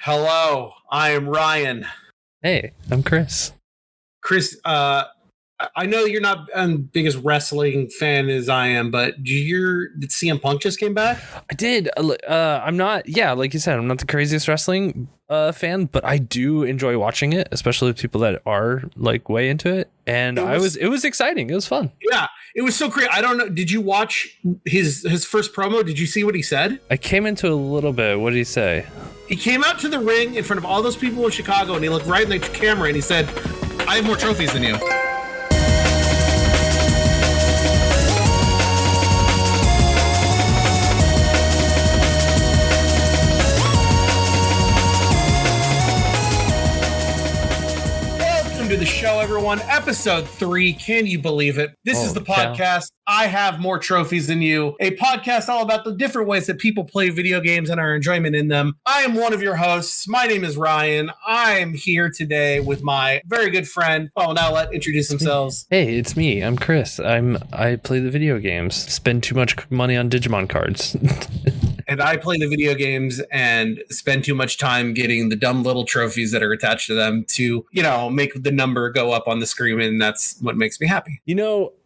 Hello, I am Ryan. Hey, I'm Chris. Chris, I know you're not as big as wrestling fan as I am, but did CM Punk just came back? I did. I'm not. Yeah, like you said, I'm not the craziest wrestling fan, but I do enjoy watching it, especially with people that are like way into it. And it was exciting. It was fun. Yeah, it was so great. I don't know. Did you watch his first promo? Did you see what he said? I came into a little bit. What did he say? He came out to the ring in front of all those people in Chicago, and he looked right in the camera and he said, "I have more trophies than you." To the show, everyone. Episode 3. Can you believe it? This is the podcast. I have more trophies than you. A podcast all about the different ways that people play video games and our enjoyment in them. I am one of your hosts. My name is Ryan. I am here today with my very good friend. Oh, now let introduce themselves. Hey, it's me. I'm Chris. I play the video games. Spend too much money on Digimon cards. And I play the video games and spend too much time getting the dumb little trophies that are attached to them to, make the number go up on the screen. And that's what makes me happy.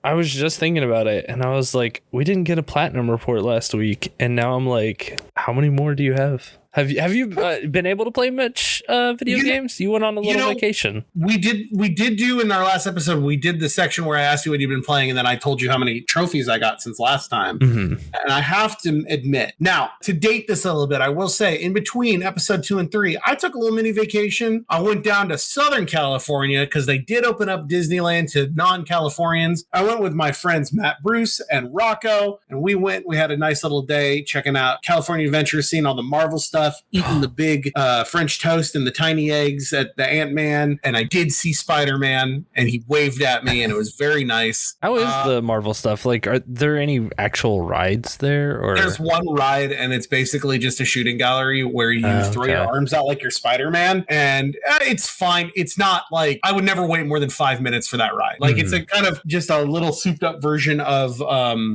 I was just thinking about it and I was like, we didn't get a platinum report last week. And now I'm like, how many more do you have? Have you been able to play much video games? You went on a little vacation. We did do in our last episode. We did the section where I asked you what you've been playing, and then I told you how many trophies I got since last time. Mm-hmm. And I have to admit, now to date this a little bit, I will say in between episode 2 and 3, I took a little mini vacation. I went down to Southern California because they did open up Disneyland to non-Californians. I went with my friends Matt Bruce and Rocco, and we had a nice little day checking out California Adventure, seeing all the Marvel stuff. Eating the big French toast and the tiny eggs at the Ant-Man, and I did see Spider-Man, and he waved at me, and it was very nice. How is the Marvel stuff? Like, are there any actual rides there? Or there's one ride, and it's basically just a shooting gallery where you throw your arms out like you're Spider-Man, and it's fine. It's not like I would never wait more than 5 minutes for that ride. Like it's a kind of just a little souped-up version of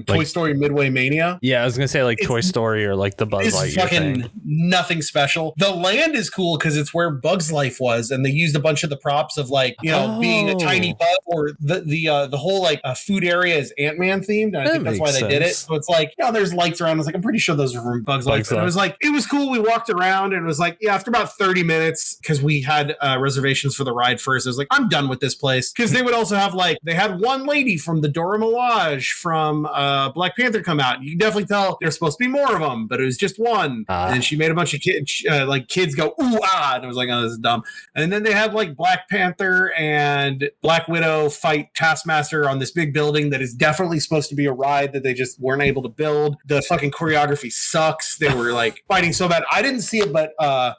Toy Story Midway Mania. Yeah, I was gonna say like Toy Story or like the Buzz Lightyear fucking thing. Nothing special. The land is cool because it's where Bug's life was, and they used a bunch of the props of being a tiny bug, or the whole food area is Ant-Man themed, and I think that's why they did it. So it's there's lights around. I was like, I'm pretty sure those are from Bug's life. And it was cool. We walked around, and it was after about 30 minutes, because we had reservations for the ride first, I was like, I'm done with this place, because they would also have they had one lady from the Dora Milaje from Black Panther come out. You can definitely tell there's supposed to be more of them, but it was just one, and she made a bunch of kids go ooh ah, and I was like, oh, this is dumb. And then they had Black Panther and Black Widow fight Taskmaster on this big building that is definitely supposed to be a ride that they just weren't able to build. The fucking choreography sucks. They were fighting so bad. I didn't see it, but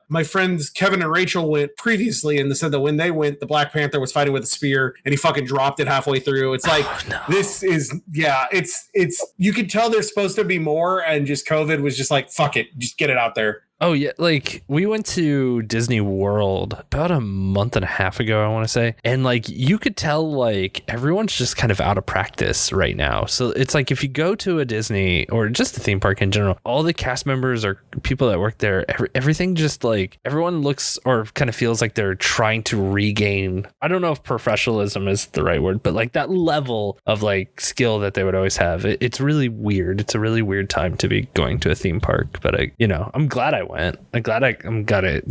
my friends Kevin and Rachel went previously, and they said that when they went, the Black Panther was fighting with a spear and he fucking dropped it halfway through. It's This is it's you could tell there's supposed to be more, and just COVID was just fuck it, just get it out there. Oh, yeah. We went to Disney World about a month and a half ago, I want to say. And you could tell everyone's just kind of out of practice right now. So it's if you go to a Disney or just a theme park in general, all the cast members or people that work there, everything just everyone looks or kind of feels like they're trying to regain. I don't know if professionalism is the right word, but that level of skill that they would always have. It's really weird. It's a really weird time to be going to a theme park. But I'm glad I went. I'm glad I'm gonna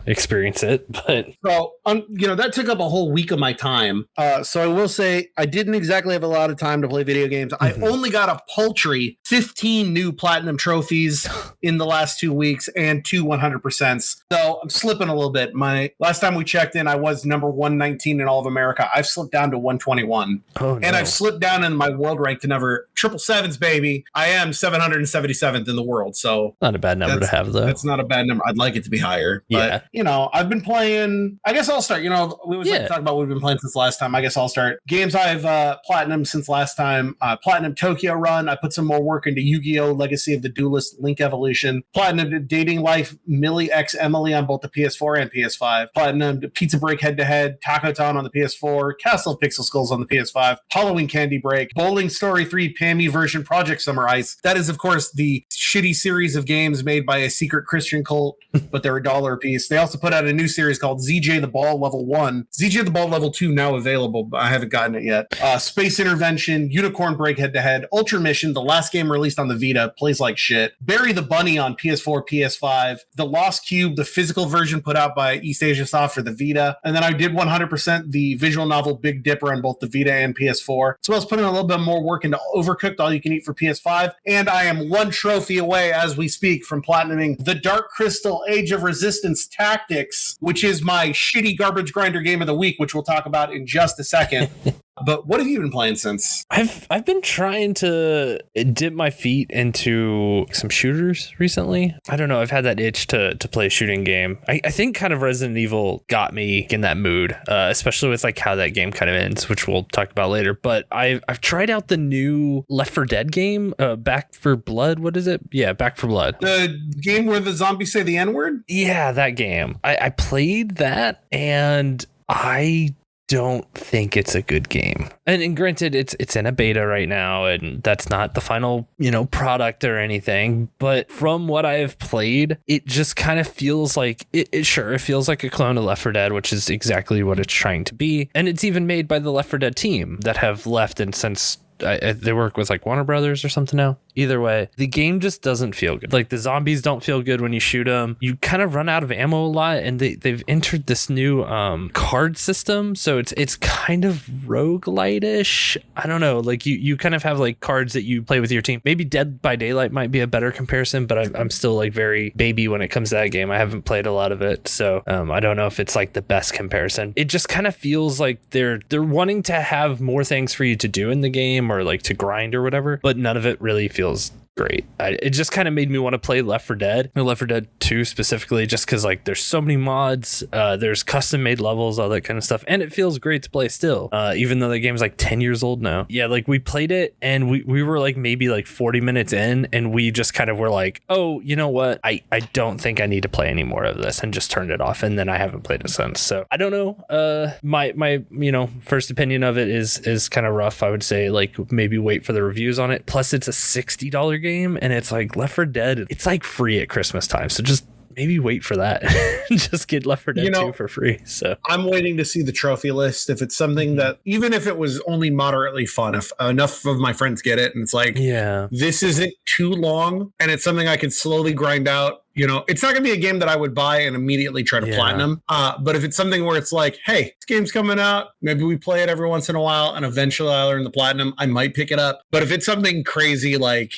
experience it. But that took up a whole week of my time. So I will say I didn't exactly have a lot of time to play video games. Mm-hmm. I only got a paltry 15 new platinum trophies in the last 2 weeks and 2 100%. So I'm slipping a little bit. My last time we checked in, I was number 119 in all of America. I've slipped down to 121. Oh, no. And I've slipped down in my world rank to number 777s, baby. I am 777th in the world. So not a bad number to have, though. That's not a bad number. I'd like it to be higher. But, I've been playing. I guess I'll start. We always talk about what we've been playing since last time. I guess I'll start. Games I've platinum since last time. Platinum Tokyo Run. I put some more work into Yu-Gi-Oh! Legacy of the Duelist Link Evolution. Platinum Dating Life Millie X Emily on both the PS4 and PS5. Platinum Pizza Break Head to Head. Taco Town on the PS4. Castle of Pixel Skulls on the PS5. Halloween Candy Break. Bowling Story 3 Pammy version Project Summer Ice. That is, of course, the shitty series of games made by a secret Chris Christian cult, but they're $1 a piece. They also put out a new series called ZJ the Ball Level 1. ZJ the Ball Level 2 now available, but I haven't gotten it yet. Space Intervention, Unicorn Break Head-to-Head, Ultra Mission, the last game released on the Vita, plays like shit. Bury the Bunny on PS4, PS5. The Lost Cube, the physical version put out by East Asia Soft for the Vita. And then I did 100% the visual novel Big Dipper on both the Vita and PS4. So I was putting a little bit more work into Overcooked, All You Can Eat for PS5. And I am one trophy away as we speak from platinuming the Dark Crystal Age of Resistance Tactics, which is my shitty garbage grinder game of the week, which we'll talk about in just a second. But what have you been playing since? I've been trying to dip my feet into some shooters recently. I don't know. I've had that itch to play a shooting game. I think kind of Resident Evil got me in that mood, especially with like how that game kind of ends, which we'll talk about later. But I've tried out the new Left 4 Dead game, Back 4 Blood. What is it? Yeah, Back 4 Blood. The game where the zombies say the N-word? Yeah, that game. I played that and I don't think it's a good game. And granted, it's in a beta right now, and that's not the final, product or anything. But from what I have played, it just kind of feels like it feels like a clone of Left 4 Dead, which is exactly what it's trying to be. And it's even made by the Left 4 Dead team that have left and since they work with like Warner Brothers or something now. Either way, the game just doesn't feel good. Like the zombies don't feel good when you shoot them. You kind of run out of ammo a lot, and they've entered this new card system. So it's kind of roguelite-ish. I don't know. Like you kind of have like cards that you play with your team. Maybe Dead by Daylight might be a better comparison, but I'm still like very baby when it comes to that game. I haven't played a lot of it, so I don't know if it's like the best comparison. It just kind of feels like they're wanting to have more things for you to do in the game or like to grind or whatever, but none of it really feels great. It just kind of made me want to play Left 4 Dead or Left 4 Dead 2 specifically, just because like there's so many mods, there's custom made levels, all that kind of stuff, and it feels great to play still, even though the game's like 10 years old now. Yeah, like we played it and we were like maybe like 40 minutes in, and we just kind of were like, oh, you know what, I don't think I need to play any more of this, and just turned it off, and then I haven't played it since. So I don't know. My first opinion of it is kind of rough. I would say like maybe wait for the reviews on it. Plus it's a $60 game, and it's like Left 4 Dead, it's like free at Christmas time, so just maybe wait for that. Just get Left 4 Dead 2 for free. So I'm waiting to see the trophy list. If it's something that, even if it was only moderately fun, if enough of my friends get it and it's like, yeah, this isn't too long and it's something I can slowly grind out, it's not going to be a game that I would buy and immediately try to platinum. But if it's something where it's like, hey, this game's coming out, maybe we play it every once in a while and eventually I'll earn the platinum, I might pick it up. But if it's something crazy like,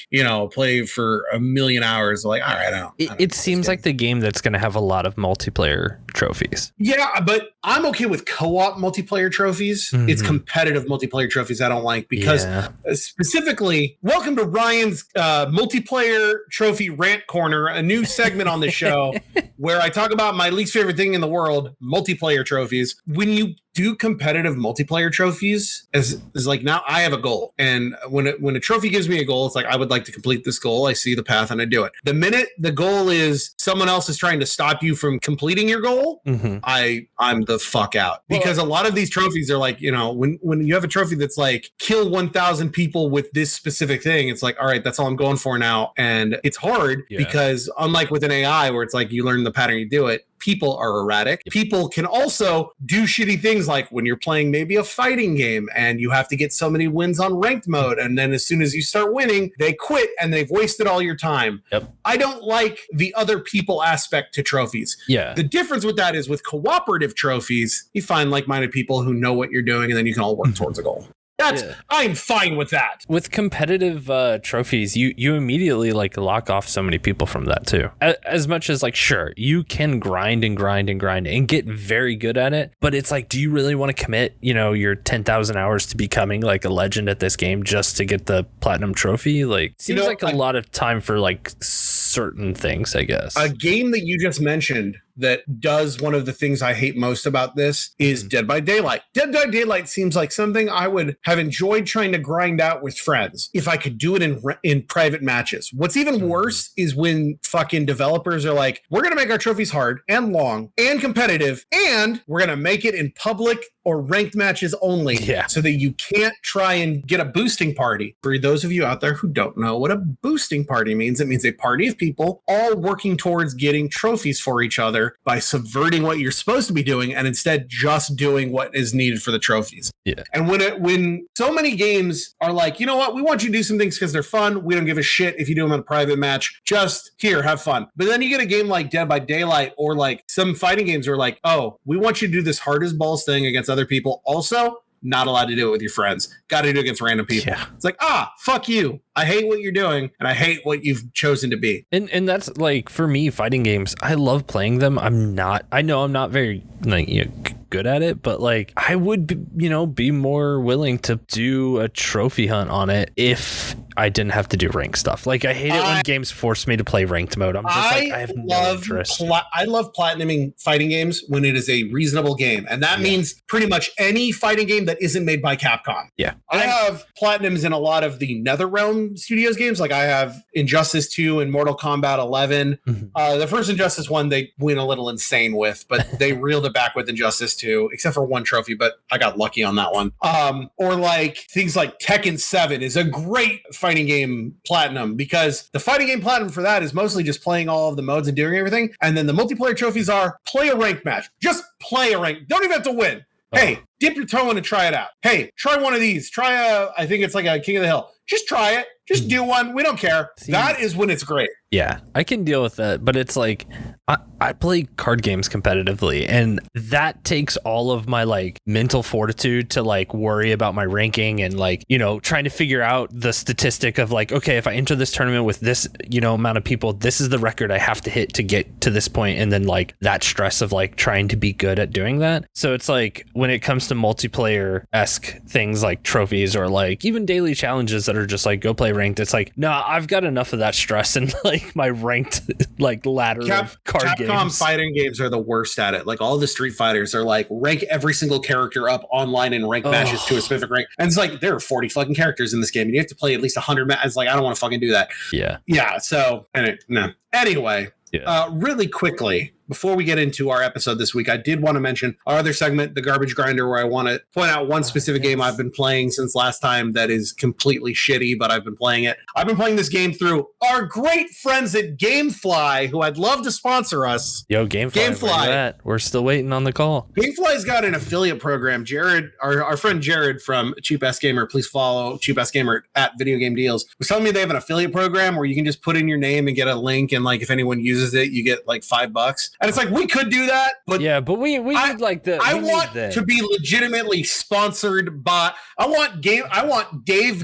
play for 1 million hours, like, all right, I don't it seems like the game that's going to have a lot of multiplayer trophies. Yeah, but I'm okay with co-op multiplayer trophies. Mm-hmm. It's competitive multiplayer trophies I don't like because specifically, welcome to Ryan's multiplayer trophy rant corner, a new segment on the show where I talk about my least favorite thing in the world, multiplayer trophies. When you do competitive multiplayer trophies, is like, now I have a goal, and when a trophy gives me a goal, it's like, I would like to complete this goal. I see the path and I do it. The minute the goal is someone else is trying to stop you from completing your goal, I'm the fuck out. Because a lot of these trophies are like, when you have a trophy that's like kill 1,000 people with this specific thing, it's like, all right, that's all I'm going for now. And it's hard because unlike with an AI where it's like you learn the pattern, you do it, people are erratic. People can also do shitty things, like when you're playing maybe a fighting game and you have to get so many wins on ranked mode, and then as soon as you start winning, they quit and they've wasted all your time. Yep. I don't like the other people aspect to trophies. Yeah. The difference with that is with cooperative trophies, you find like-minded people who know what you're doing, and then you can all work towards a goal. I'm fine with that. With competitive trophies, you immediately like lock off so many people from that too. As much as like, sure, you can grind and get very good at it, but it's like, do you really want to commit, your 10,000 hours to becoming like a legend at this game just to get the platinum trophy? Like, seems like a lot of time for like certain things, I guess. A game that you just mentioned that does one of the things I hate most about this is Dead by Daylight. Dead by Daylight seems like something I would have enjoyed trying to grind out with friends if I could do it in private matches. What's even worse is when fucking developers are like, we're going to make our trophies hard and long and competitive, and we're going to make it in public or ranked matches only, so that you can't try and get a boosting party. For those of you out there who don't know what a boosting party means, it means a party of people all working towards getting trophies for each other by subverting what you're supposed to be doing and instead just doing what is needed for the trophies. Yeah. And when so many games are like, you know what, we want you to do some things because they're fun. We don't give a shit if you do them in a private match. Just here, have fun. But then you get a game like Dead by Daylight or like some fighting games are like, oh, we want you to do this hard as balls thing against other people. Also, not allowed to do it with your friends. Got to do it against random people. Yeah. It's like, fuck you. I hate what you're doing, and I hate what you've chosen to be. And that's like, for me, fighting games, I love playing them. I know I'm not very good at it, but like I would be more willing to do a trophy hunt on it if I didn't have to do ranked stuff. Like I hate it when games force me to play ranked mode. I'm just I have no interest. I love platinuming fighting games when it is a reasonable game, and that means pretty much any fighting game that isn't made by Capcom. Yeah, I have platinums in a lot of the NetherRealm Studios games. Like I have Injustice 2 and Mortal Kombat 11. The first Injustice one they went a little insane with, but they reeled it back with Injustice 2, except for one trophy, but I got lucky on that one. Or like things like Tekken 7 is a great fighting game platinum, because the fighting game platinum for that is mostly just playing all of the modes and doing everything. And then the multiplayer trophies are play a ranked match. Just play a ranked. Don't even have to win. Hey, dip your toe in and try it out. Hey, try one of these. Try I think it's like a King of the Hill. Just try it. Just do one. We don't care. That is when it's great. Yeah, I can deal with that, but it's like I play card games competitively, and that takes all of my like mental fortitude to like worry about my ranking and like, trying to figure out the statistic of like, okay, if I enter this tournament with this, amount of people, this is the record I have to hit to get to this point, and then like that stress of like trying to be good at doing that. So it's like when it comes to multiplayer-esque things like trophies or like even daily challenges that are just like go play ranked, it's like, nah, I've got enough of that stress and like my ranked like ladder of card Capcom games. Capcom fighting games are the worst at it. Like all the Street Fighters are like rank every single character up online in rank matches to a specific rank. And it's like there are 40 fucking characters in this game and you have to play at least 100 matches. Like I don't want to fucking do that. Yeah. So anyway, really quickly, before we get into our episode this week, I did want to mention our other segment, the Garbage Grinder, where I want to point out one specific game I've been playing since last time that is completely shitty, but I've been playing it. I've been playing this game through our great friends at Gamefly, who I'd love to sponsor us. Yo, Gamefly. We're still waiting on the call. Gamefly's got an affiliate program. Jared, our friend Jared from Cheap Ass Gamer, please follow Cheap Ass Gamer at Video Game Deals, was telling me they have an affiliate program where you can just put in your name and get a link, and like if anyone uses it, you get like $5. And it's like, we could do that, but we need like the. I want to be legitimately sponsored by. I want Dave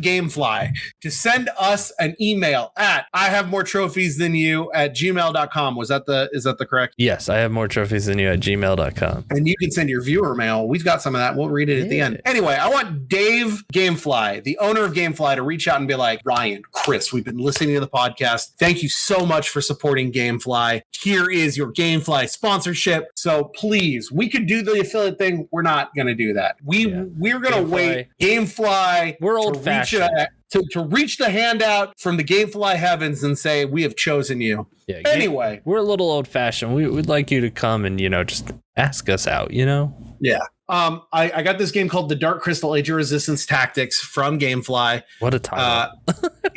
Gamefly to send us an email at ihavemoretrophiesthanyou@gmail.com. Is that the correct? Yes, I have more trophies than you at gmail.com. And you can send your viewer mail. We've got some of that. We'll read it at the end. Anyway, I want Dave Gamefly, the owner of Gamefly, to reach out and be like, Ryan, Chris, we've been listening to the podcast. Thank you so much for supporting Gamefly. Here is your Gamefly sponsorship. So please, we could do the affiliate thing. We're not going to do that. We're going to wait. Gamefly. We're old fashioned. To reach the hand out from the Gamefly heavens and say, we have chosen you. Yeah, anyway. We're a little old fashioned. We'd like you to come and, just ask us out, Yeah. I got this game called The Dark Crystal Age of Resistance Tactics from Gamefly. What a title.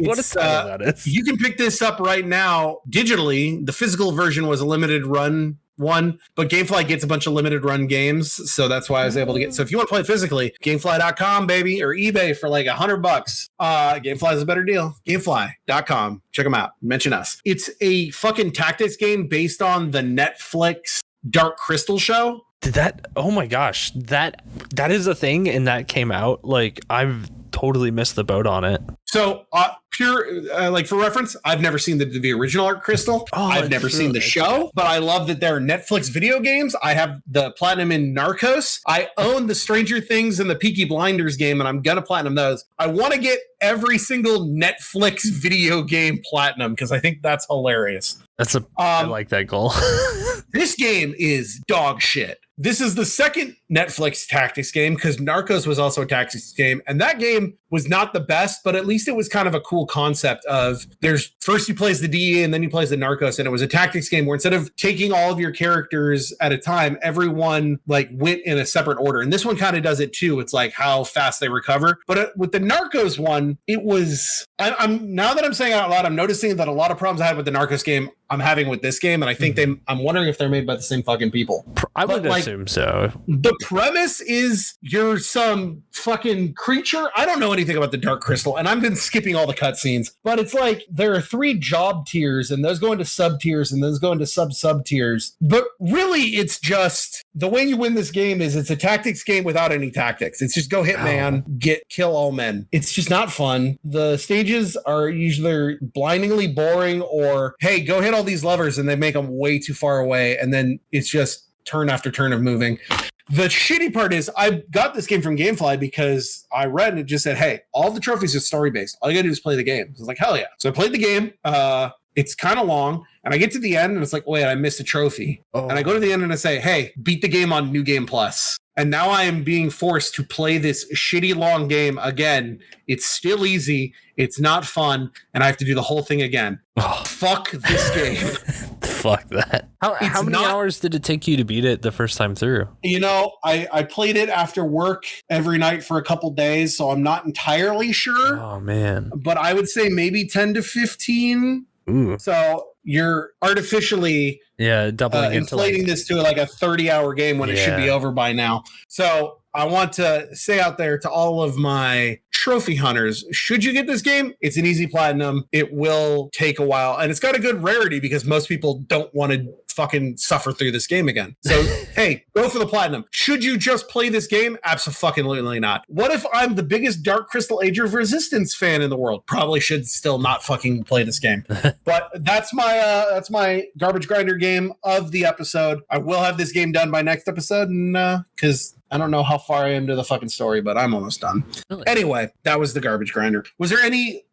What a title that is. You can pick this up right now digitally. The physical version was a limited run one, but Gamefly gets a bunch of limited run games, so that's why I was able to get. So if you want to play it physically, Gamefly.com, baby, or eBay for like $100. Gamefly is a better deal. Gamefly.com, check them out. Mention us. It's a fucking tactics game based on the Netflix Dark Crystal show. Oh my gosh, that is a thing, and that came out. Like I've totally missed the boat on it. So like for reference, I've never seen the original Dark Crystal. I've never seen the show, but I love that there are Netflix video games. I have the platinum in Narcos. I own the Stranger Things and the Peaky Blinders game, and I'm gonna platinum those. I want to get every single Netflix video game platinum because I think that's hilarious. I like that goal. This game is dog shit. This is the second Netflix tactics game because Narcos was also a tactics game. And that game was not the best, but at least it was kind of a cool concept of there's first you play as the DEA and then you play as the Narcos. And it was a tactics game where instead of taking all of your characters at a time, everyone like went in a separate order. And this one kind of does it too. It's like how fast they recover. But with the Narcos one, it was, I'm now that I'm saying it out loud, I'm noticing that a lot of problems I had with the Narcos game, I'm having with this game. And I think I'm wondering if they're made by the same fucking people. I would assume so. The premise is you're some fucking creature. I don't know anything about the Dark Crystal, and I've been skipping all the cutscenes, but it's like there are 3 job tiers, and those go into sub tiers, and those go into sub tiers. But really, it's just the way you win this game is it's a tactics game without any tactics. It's just go hit man, kill all men. It's just not fun. The stages are usually blindingly boring, or hey, go hit all these levers, and they make them way too far away, and then it's just turn after turn of moving. The shitty part is I got this game from Gamefly because I read and it just said, hey, all the trophies are story-based. All you gotta do is play the game. I was like, hell yeah. So I played the game. It's kind of long. And I get to the end and it's like, wait, I missed a trophy. Oh. And I go to the end and I say, hey, beat the game on New Game Plus. And now I am being forced to play this shitty long game again. It's still easy. It's not fun. And I have to do the whole thing again. Oh. Fuck this game. Fuck that. How many hours did it take you to beat it the first time through? You know, I played it after work every night for a couple days, so I'm not entirely sure. Oh, man. But I would say maybe 10 to 15. Ooh. So you're artificially doubling inflating this to like a 30-hour game when it should be over by now. So I want to say out there to all of my trophy hunters, should you get this game, it's an easy platinum. It will take a while, and it's got a good rarity because most people don't want to fucking suffer through this game again. So, hey, go for the platinum. Should you just play this game? Absolutely not. What if I'm the biggest Dark Crystal Age of Resistance fan in the world? Probably should still not fucking play this game. But that's my garbage grinder game of the episode. I will have this game done by next episode, and because I don't know how far I am to the fucking story, but I'm almost done. Really? Anyway, that was the garbage grinder. Was there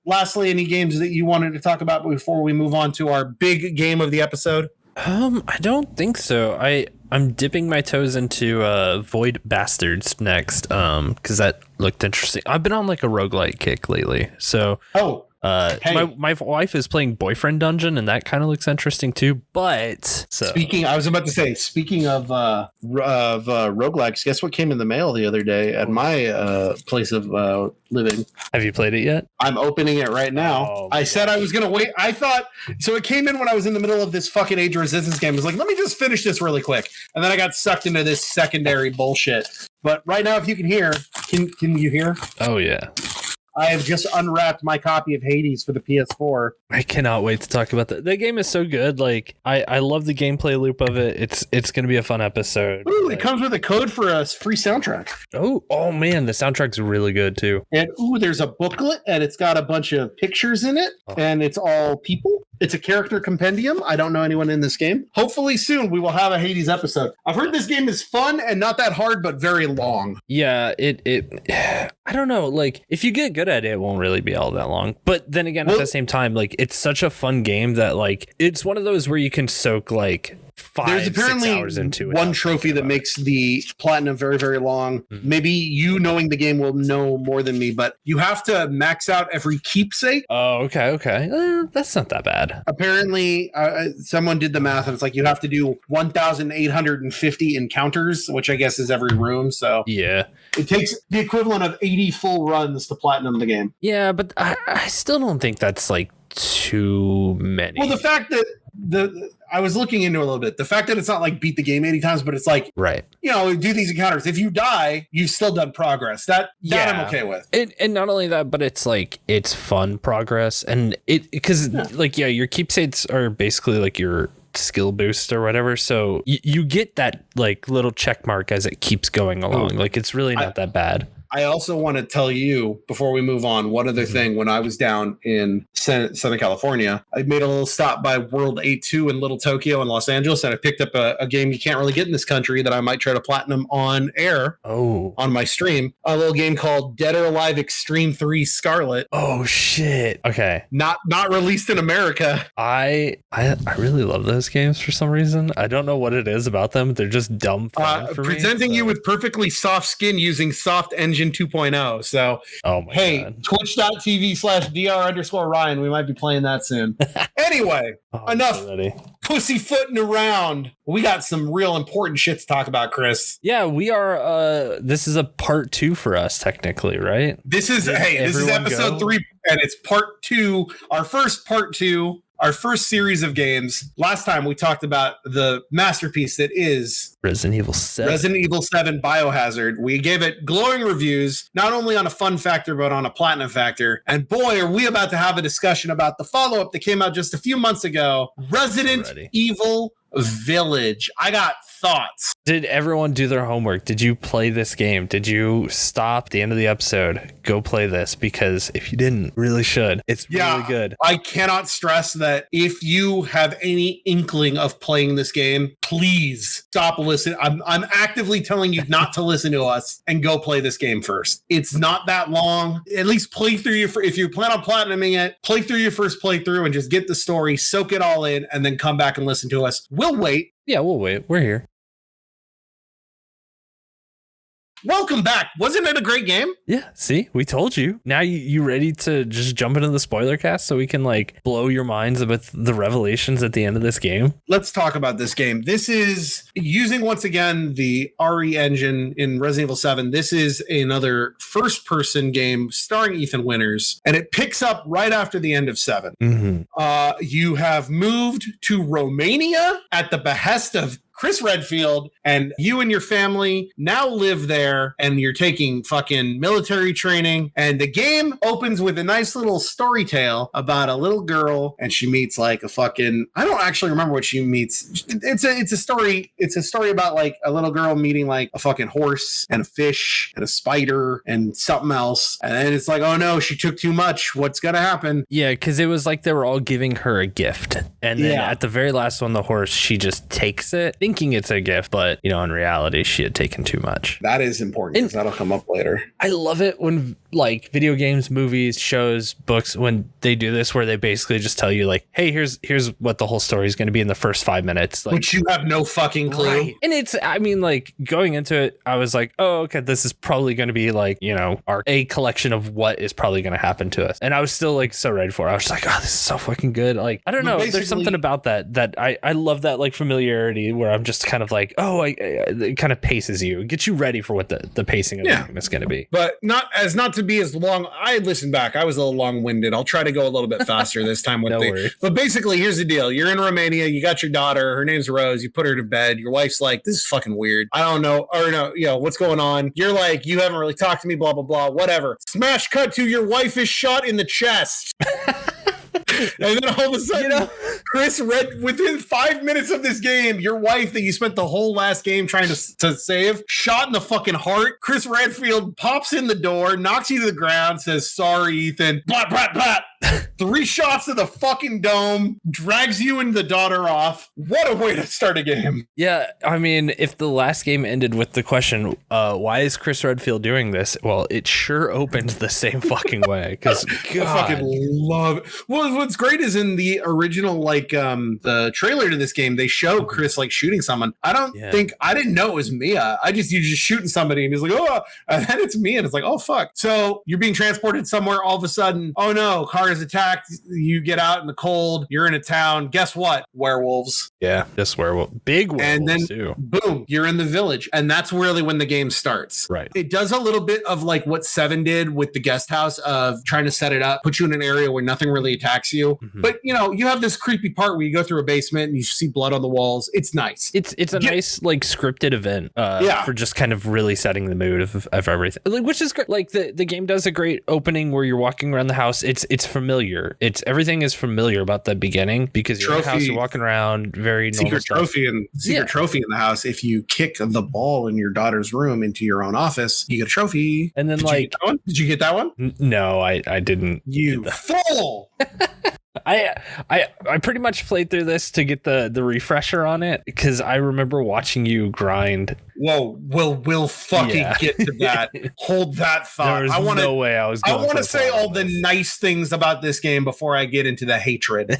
lastly, any games that you wanted to talk about before we move on to our big game of the episode? I don't think so. I'm dipping my toes into Void Bastards next, because that looked interesting. I've been on like a roguelike kick lately, so hey. my wife is playing Boyfriend Dungeon, and that kind of looks interesting too. But I was about to say, speaking of roguelikes, guess what came in the mail the other day at my place of living? Have you played it yet? I'm opening it right now. I said I was gonna wait. I thought so. It came in when I was in the middle of this fucking Age of Resistance game. I was like, let me just finish this really quick, and then I got sucked into this secondary bullshit. But right now, if you can hear, can you hear? Oh yeah. I have just unwrapped my copy of Hades for the PS4. I cannot wait to talk about that. That game is so good. Like, I love the gameplay loop of it. It's going to be a fun episode. Ooh, it comes with a code for a free soundtrack. Oh man, the soundtrack's really good too. And there's a booklet, and it's got a bunch of pictures in it, and it's all people. It's a character compendium. I don't know anyone in this game. Hopefully soon we will have a Hades episode. I've heard this game is fun and not that hard, but very long. Yeah, I don't know. Like, if you get good at it, it won't really be all that long. But then again, at the same time, like, it's such a fun game that, like, it's one of those where you can soak, like, 6 hours into it. One trophy that makes the platinum very, very long. Mm-hmm. Maybe you knowing the game will know more than me, but you have to max out every keepsake. Oh, okay. That's not that bad. Apparently, someone did the math, and it's like you have to do 1,850 encounters, which I guess is every room. So yeah, it takes the equivalent of 80 full runs to platinum the game. Yeah, but I still don't think that's like too many. Well, the fact that I was looking into it a little bit. The fact that it's not like beat the game 80 times, but it's like, right, do these encounters. If you die, you've still done progress. That I'm okay with. And not only that, but it's like, it's fun progress. And because your keepsakes are basically like your skill boost or whatever. So you get that like little check mark as it keeps going along. Like, it's really not that bad. I also want to tell you before we move on, one other thing. When I was down in Southern California, I made a little stop by World 8-2 in Little Tokyo in Los Angeles, and I picked up a game you can't really get in this country that I might try to platinum on air on my stream. A little game called Dead or Alive Extreme 3 Scarlet. Oh shit. Okay. Not released in America. I really love those games for some reason. I don't know what it is about them. They're just dumb fun for presenting you with perfectly soft skin using Soft Engine 2.0 So, God. Twitch.tv/dr_Ryan. We might be playing that soon. Anyway, enough pussyfooting around. We got some real important shit to talk about, Chris. Yeah, we are. This is a part 2 for us, technically, right? This is episode 3, and it's part 2. Our first part 2. Our first series of games. Last time we talked about the masterpiece that is Resident Evil 7 Biohazard. We gave it glowing reviews, not only on a fun factor, but on a platinum factor. And boy, are we about to have a discussion about the follow-up that came out just a few months ago, Resident Evil Village. I got thoughts. Did everyone do their homework? Did you play this game? Did you stop at the end of the episode, go play this? Because if you didn't, really should. It's really good. I cannot stress that if you have any inkling of playing this game, please stop listening. I'm actively telling you not to listen to us and go play this game first. It's not that long. At least play through if you plan on platinuming it, play through your first playthrough and just get the story, soak it all in, and then come back and listen to us. We'll wait. Yeah, we'll wait. We're here. Welcome back. Wasn't it a great game? Yeah, see, we told you. Now you ready to just jump into the spoiler cast so we can blow your minds with the revelations at the end of this game? Let's talk about this game. This is using once again the RE engine in Resident Evil 7. This is another first-person game starring Ethan Winters, and it picks up right after the end of 7. You have moved to Romania at the behest of Chris Redfield, and you and your family now live there, and you're taking fucking military training. And the game opens with a nice little story tale about a little girl, and she meets I don't actually remember what she meets. It's a story. It's a story about a little girl meeting a fucking horse and a fish and a spider and something else. And then it's oh no, she took too much. What's gonna happen? Yeah, because it was they were all giving her a gift, and then at the very last one, the horse, she just takes it, thinking it's a gift, but in reality she had taken too much. That is important because that'll come up later. I love it when video games, movies, shows, books, when they do this where they basically just tell you hey, here's what the whole story is going to be in the first 5 minutes, which you have no fucking clue. Right. And it's going into it, I was oh, okay, this is probably going to be a collection of what is probably going to happen to us, and I was still so ready for it. I was just oh, this is so fucking good. I don't know, there's something about that I love, that familiarity where I'm just kind of it kind of paces you, gets you ready for what the pacing of the game is going to be. But not to be as long. I listened back. I was a little long-winded. I'll try to go a little bit faster this time with things. But basically, here's the deal. You're in Romania. You got your daughter. Her name's Rose. You put her to bed. Your wife's this is fucking weird. I don't know. Or no, what's going on? You're you haven't really talked to me, blah, blah, blah, whatever. Smash cut to your wife is shot in the chest. And then all of a sudden, Chris within 5 minutes of this game, your wife that you spent the whole last game trying to save, shot in the fucking heart. Chris Redfield pops in the door, knocks you to the ground, says, "Sorry, Ethan." Blah, blah, blah. 3 shots to the fucking dome, drags you and the daughter off. What a way to start a game. Yeah, I mean, if the last game ended with the question, why is Chris Redfield doing this? Well, it sure opened the same fucking way. Because I fucking love it. Well, what's great is in the original, the trailer to this game, they show Chris shooting someone. I didn't know it was Mia. You're just shooting somebody and he's oh, and then it's me and it's oh fuck. So you're being transported somewhere, all of a sudden, oh no, car is attacked. You get out in the cold, you're in a town. Guess what? Werewolves. Yeah, just big werewolves. And then too. Boom, you're in the village. And that's really when the game starts. Right. It does a little bit of what 7 did with the guest house, of trying to set it up, put you in an area where nothing really attacks you. Mm-hmm. But you have this creepy part where you go through a basement and you see blood on the walls. It's nice. It's a nice scripted event for just kind of really setting the mood of everything. Which is great. The game does a great opening where you're walking around the house. It's familiar. Everything is familiar about the beginning because you're in the house, you're walking around, very normal stuff. Secret trophy in the house. If you kick the ball in your daughter's room into your own office, you get a trophy. And then did you get that one? No, I didn't. You fool! I pretty much played through this to get the refresher on it because I remember watching you grind. Whoa, we'll fucking get to that. Hold that thought. There's no way I was going I want to say all the nice things about this game before I get into the hatred.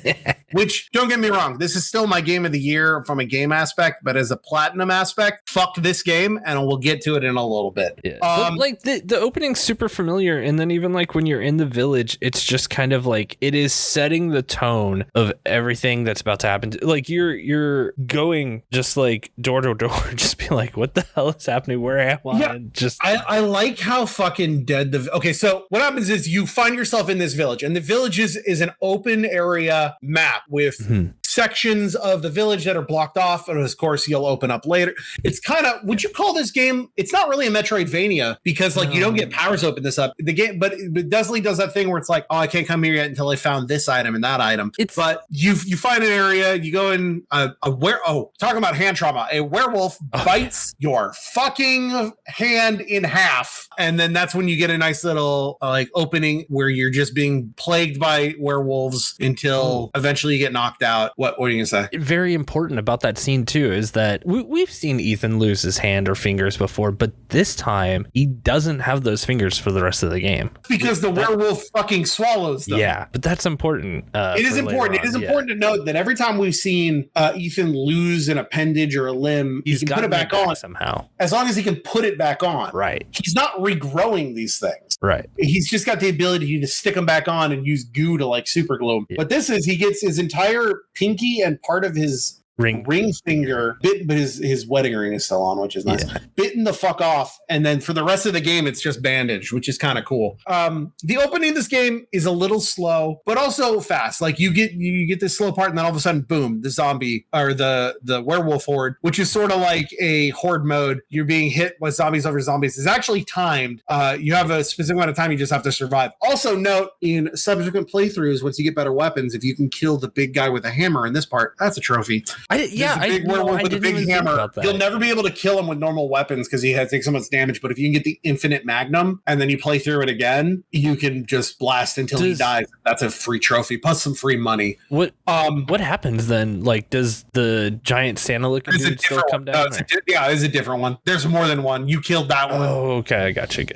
Which, don't get me wrong, this is still my game of the year from a game aspect, but as a platinum aspect, fuck this game, and we'll get to it in a little bit. Yeah. But like the opening's super familiar, and then even like when you're in the village, it's just kind of like it is setting the tone of everything that's about to happen. Like you're going just like door to door, just be like, what the hell is happening? Where am I? Yeah, and just I like how fucking dead okay, so what happens is you find yourself in this village, and the village is an open area map with sections of the village that are blocked off, and of course you'll open up later. It's kind of, would you call this game, it's not really a Metroidvania because like you don't get powers open this up the game, but Desley does that thing where it's like, oh, I can't come here yet until I found this item and that item. But you find an area, you go in talking about hand trauma, a werewolf bites your fucking hand in half, and then that's when you get a nice little like opening where you're just being plagued by werewolves until eventually you get knocked out. What are you gonna say? Very important about that scene too is that we've seen Ethan lose his hand or fingers before, but this time he doesn't have those fingers for the rest of the game because the werewolf fucking swallows them. Yeah, but that's important. It is important. It is important to note that every time we've seen Ethan lose an appendage or a limb, he can put it back on somehow. As long as he can put it back on. Right. He's not regrowing these things. Right. He's just got the ability to stick them back on and use goo to like super glue them. Yeah. But this is, he gets his entire pinky and part of his ring finger bit, but his wedding ring is still on, which is nice. Bitten the fuck off, and then for the rest of the game it's just bandaged, which is kind of cool. The opening of this game is a little slow but also fast. Like you get this slow part, and then all of a sudden boom, the zombie or the werewolf horde, which is sort of like a horde mode. You're being hit with zombies over zombies. It's actually timed. You have a specific amount of time, you just have to survive. Also note, in subsequent playthroughs, once you get better weapons, if you can kill the big guy with a hammer in this part, that's a trophy. Werewolf with a big hammer. You'll never be able to kill him with normal weapons because he takes so much damage. But if you can get the infinite magnum and then you play through it again, you can just blast until he dies. That's a free trophy plus some free money. What happens then? Like, does the giant Santa looking dude still come down? It's a different one. There's more than one. You killed that one. Oh, okay, I got you.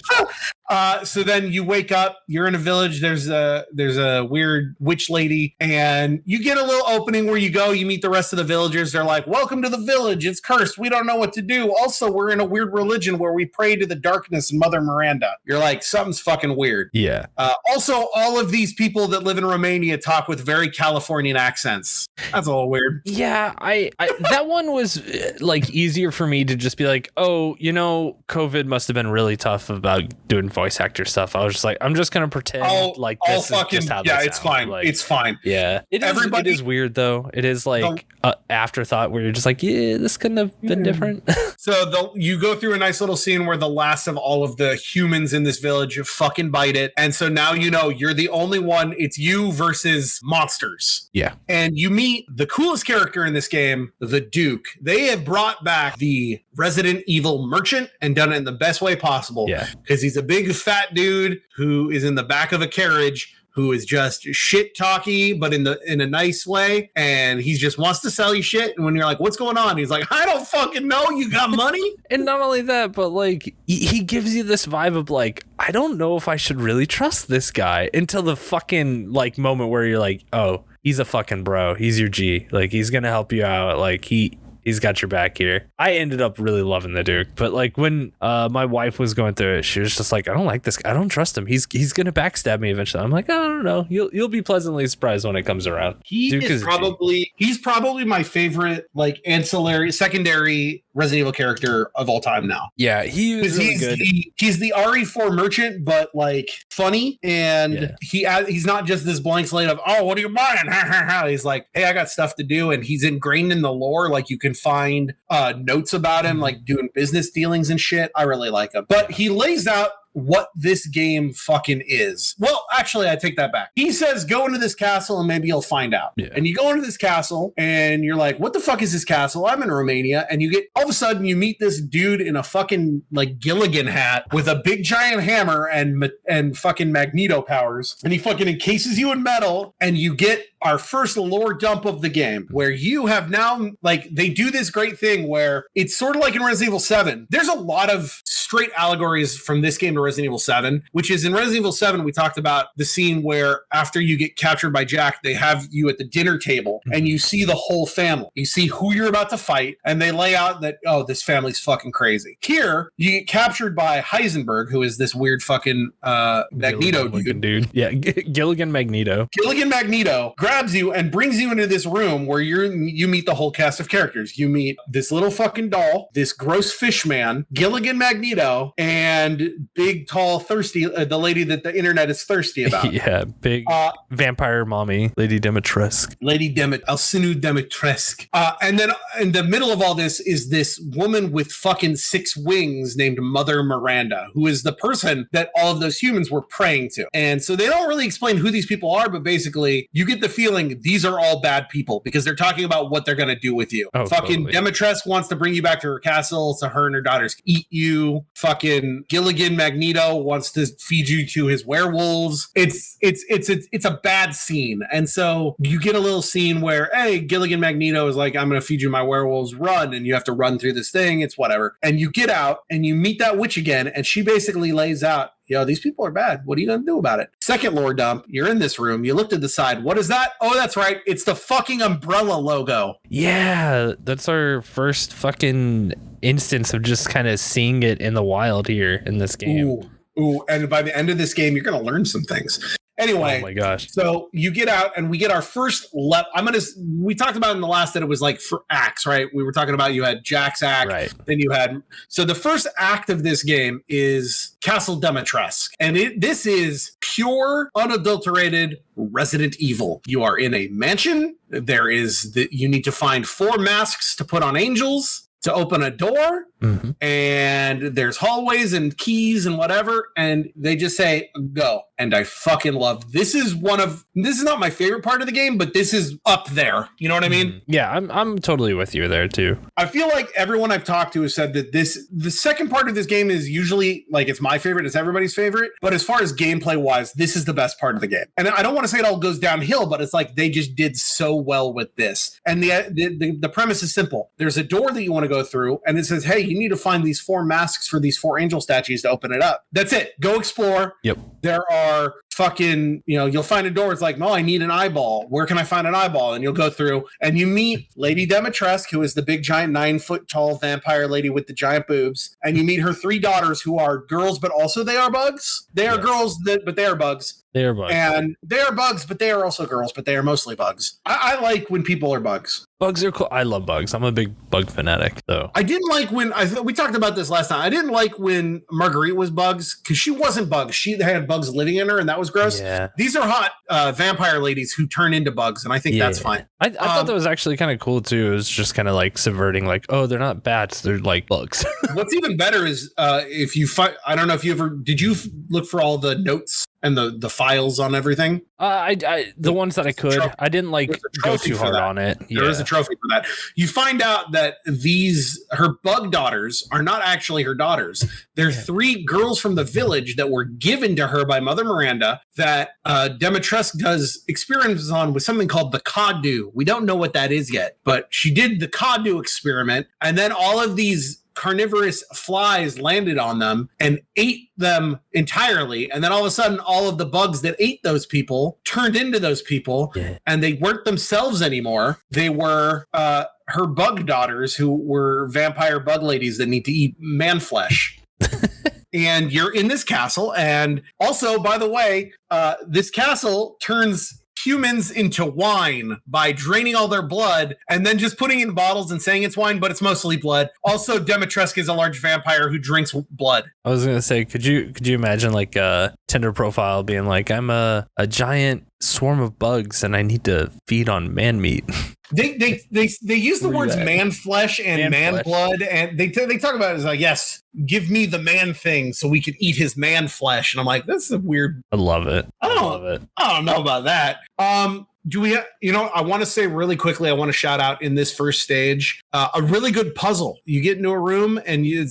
So then you wake up. You're in a village. There's a weird witch lady, and you get a little opening where you go. You meet the rest of the villagers. They're like, welcome to the village. It's cursed. We don't know what to do. Also, we're in a weird religion where we pray to the darkness and Mother Miranda. You're like, something's fucking weird. Yeah. Also, all of these people that live in Romania talk with very Californian accents. That's a little weird. Yeah, I that one was like easier for me to just be like, oh, COVID must have been really tough about doing voice actor stuff. I was just like, I'm just gonna pretend this is just how they it's sound. fine. Like, it's fine. Yeah. It is weird though. It is like afterthought where you're just like, yeah, this couldn't have been different. So you go through a nice little scene where the last of all of the humans in this village fucking bite it. And so now you're the only one. It's you versus monsters. Yeah. And you meet the coolest character in this game, the Duke. They have brought back the Resident Evil merchant and done it in the best way possible. Yeah. Because he's a big fat dude who is in the back of a carriage who is just shit talky, but in a nice way. And he just wants to sell you shit. And when you're like, what's going on? He's like, I don't fucking know. You got money? And not only that, but like, he gives you this vibe of like, I don't know if I should really trust this guy until the fucking like moment where you're like, oh, he's a fucking bro. He's your G. Like, he's going to help you out. Like, he's got your back here. I ended up really loving the Duke, but like when my wife was going through it, she was just like, I don't like this guy. I don't trust him. He's gonna backstab me eventually. I'm like, I don't know. You'll be pleasantly surprised when it comes around. He's probably my favorite like secondary Resident Evil character of all time now. Yeah, he's really good. He's the RE4 merchant, but like funny, and he's not just this blank slate of, oh, what are you buying? He's like, hey, I got stuff to do, and he's ingrained in the lore. Like you can find notes about him, like doing business dealings and shit. I really like him, but he lays out what this game fucking is. Well, actually, I take that back. He says, go into this castle and maybe you'll find out. Yeah. And you go into this castle and you're like, what the fuck is this castle? I'm in Romania. And you get, all of a sudden, you meet this dude in a fucking like Gilligan hat with a big giant hammer and fucking Magneto powers. And he fucking encases you in metal, and you get our first lore dump of the game, where you have now, like, they do this great thing where it's sort of like in Resident Evil 7. There's a lot of straight allegories from this game to Resident Evil 7, which is in Resident Evil 7, we talked about the scene where after you get captured by Jack, they have you at the dinner table and you see the whole family. You see who you're about to fight, and they lay out that, oh, this family's fucking crazy. Here, you get captured by Heisenberg, who is this weird fucking Magneto dude. Yeah, Gilligan Magneto. Gilligan Magneto grabs you and brings you into this room where you meet the whole cast of characters. You meet this little fucking doll, this gross fish man, Gilligan Magneto, and big, tall, thirsty, the lady that the internet is thirsty about. Yeah, big vampire mommy, Lady Demetresque. Alcinu Demetresque. And then in the middle of all this is this woman with fucking 6 wings named Mother Miranda, who is the person that all of those humans were praying to. And so they don't really explain who these people are, but basically you get the feeling these are all bad people because they're talking about what they're going to do with you. Oh, fucking totally. Demetresque wants to bring you back to her castle so her and her daughters eat you. Fucking Gilligan Magneto wants to feed you to his werewolves. It's a bad scene. And so you get a little scene where, hey, Gilligan Magneto is like, I'm going to feed you my werewolves, run. And you have to run through this thing. It's whatever. And you get out and you meet that witch again. And she basically lays out, yo, these people are bad. What are you going to do about it? Second lore dump. You're in this room. You look to the side. What is that? Oh, that's right. It's the fucking umbrella logo. Yeah, that's our first fucking instance of just kind of seeing it in the wild here in this game. Ooh. And by the end of this game, you're going to learn some things. Anyway, oh my gosh. So you get out and we get our first we talked about in the last that it was like for acts, right? We were talking about you had Jack's act, right? Then you had, so the first act of this game is Castle Demetresque. And this is pure, unadulterated Resident Evil. You are in a mansion. You need to find 4 masks to put on angels to open a door. Mm-hmm. And there's hallways and keys and whatever, and they just say go. And I fucking love this. Is not my favorite part of the game, but this is up there. You know what I mean? Yeah, I'm totally with you there too. I feel like everyone I've talked to has said that the second part of this game is usually like it's my favorite, it's everybody's favorite. But as far as gameplay wise, this is the best part of the game. And I don't want to say it all goes downhill, but it's like they just did so well with this. And the premise is simple. There's a door that you want to go through, and it says, hey, you need to find these 4 masks for these 4 angel statues to open it up. That's it. Go explore. Yep. There are fucking, you'll find a door. It's like, no, I need an eyeball. Where can I find an eyeball? And you'll go through and you meet Lady Demetresque, who is the big giant 9-foot tall vampire lady with the giant boobs. And you meet her 3 daughters who are girls, but also they are bugs. They are girls, but they are bugs. They are bugs. And they are bugs, but they are also girls, but they are mostly bugs. I like when people are bugs. Bugs are cool. I love bugs. I'm a big bug fanatic, though. I didn't like when we talked about this last time. I didn't like when Marguerite was bugs because she wasn't bugs. She had bugs living in her, and that was gross. Yeah. These are hot vampire ladies who turn into bugs, and I think that's fine. I thought that was actually kind of cool too. It was just kind of like subverting, like, oh, they're not bats, they're like bugs. What's even better is if you find, I don't know if you ever did you look for all the notes and the files on everything? The ones that I could. I didn't like go too hard on it. There is a trophy for that. You find out that her bug daughters are not actually her daughters. They're 3 girls from the village that were given to her by Mother Miranda that Demetresque does experiments on with something called the Kadu. We don't know what that is yet, but she did the Kadu experiment, and then all of these carnivorous flies landed on them and ate them entirely. And then all of a sudden, all of the bugs that ate those people turned into those people, and they weren't themselves anymore. They were her bug daughters, who were vampire bug ladies that need to eat man flesh. And you're in this castle. And also, by the way, this castle turns humans into wine by draining all their blood and then just putting it in bottles and saying it's wine, but it's mostly blood. Also, Demetresque is a large vampire who drinks blood. I was gonna say, could you imagine like a Tinder profile being like, I'm a giant swarm of bugs and I need to feed on man meat? They use the words man flesh and man blood, and they talk about it as like, yes, give me the man thing so we can eat his man flesh. And I'm like, that's a weird. I love it. I don't know about that. Do we, I want to say really quickly, I want to shout out in this first stage, a really good puzzle. You get into a room and you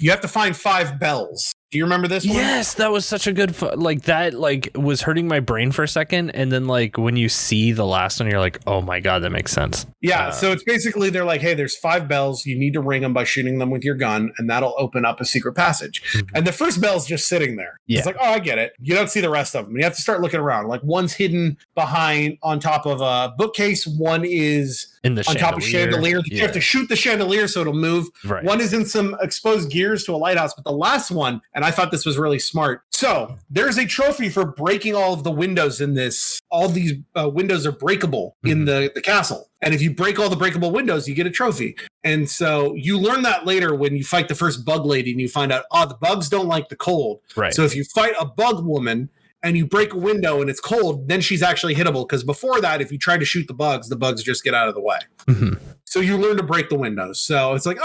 have to find 5 bells. Do you remember this one? Yes, that was such a good, that was hurting my brain for a second. And then when you see the last one, you're like, oh my God, that makes sense. Yeah. So it's basically, they're like, hey, there's 5 bells. You need to ring them by shooting them with your gun. And that'll open up a secret passage. Mm-hmm. And the first bell's just sitting there. Yeah. It's like, oh, I get it. You don't see the rest of them. You have to start looking around. Like one's hidden on top of a bookcase. One is on top of chandelier. Yeah. You have to shoot the chandelier so it'll move. Right. One is in some exposed gears to a lighthouse. But the last one, and I thought this was really smart. So there's a trophy for breaking all of the windows in this. All these windows are breakable in the castle. And if you break all the breakable windows, you get a trophy. And so you learn that later when you fight the first bug lady and you find out, the bugs don't like the cold. Right. So if you fight a bug woman and you break a window and it's cold, then she's actually hittable. Because before that, if you try to shoot the bugs just get out of the way. Mm-hmm. So you learn to break the windows. So it's like,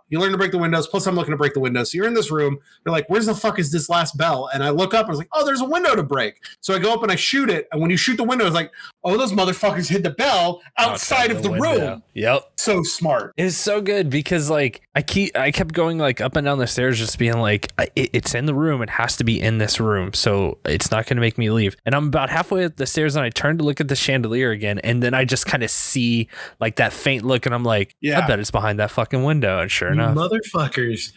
you learn to break the windows. Plus, I'm looking to break the windows. So you're in this room. You're like, where's the fuck is this last bell? And I look up and I was like, there's a window to break. So I go up and I shoot it. And when you shoot the window, it's like, those motherfuckers hit the bell outside of the room. Yep. So smart. It's so good because I kept going up and down the stairs, just being like, it's in the room. It has to be in this room. So it's not going to make me leave. And I'm about halfway up the stairs and I turn to look at the chandelier again. And then I just kind of see that faint look and I'm like, I bet it's behind that fucking window. And sure enough, motherfuckers.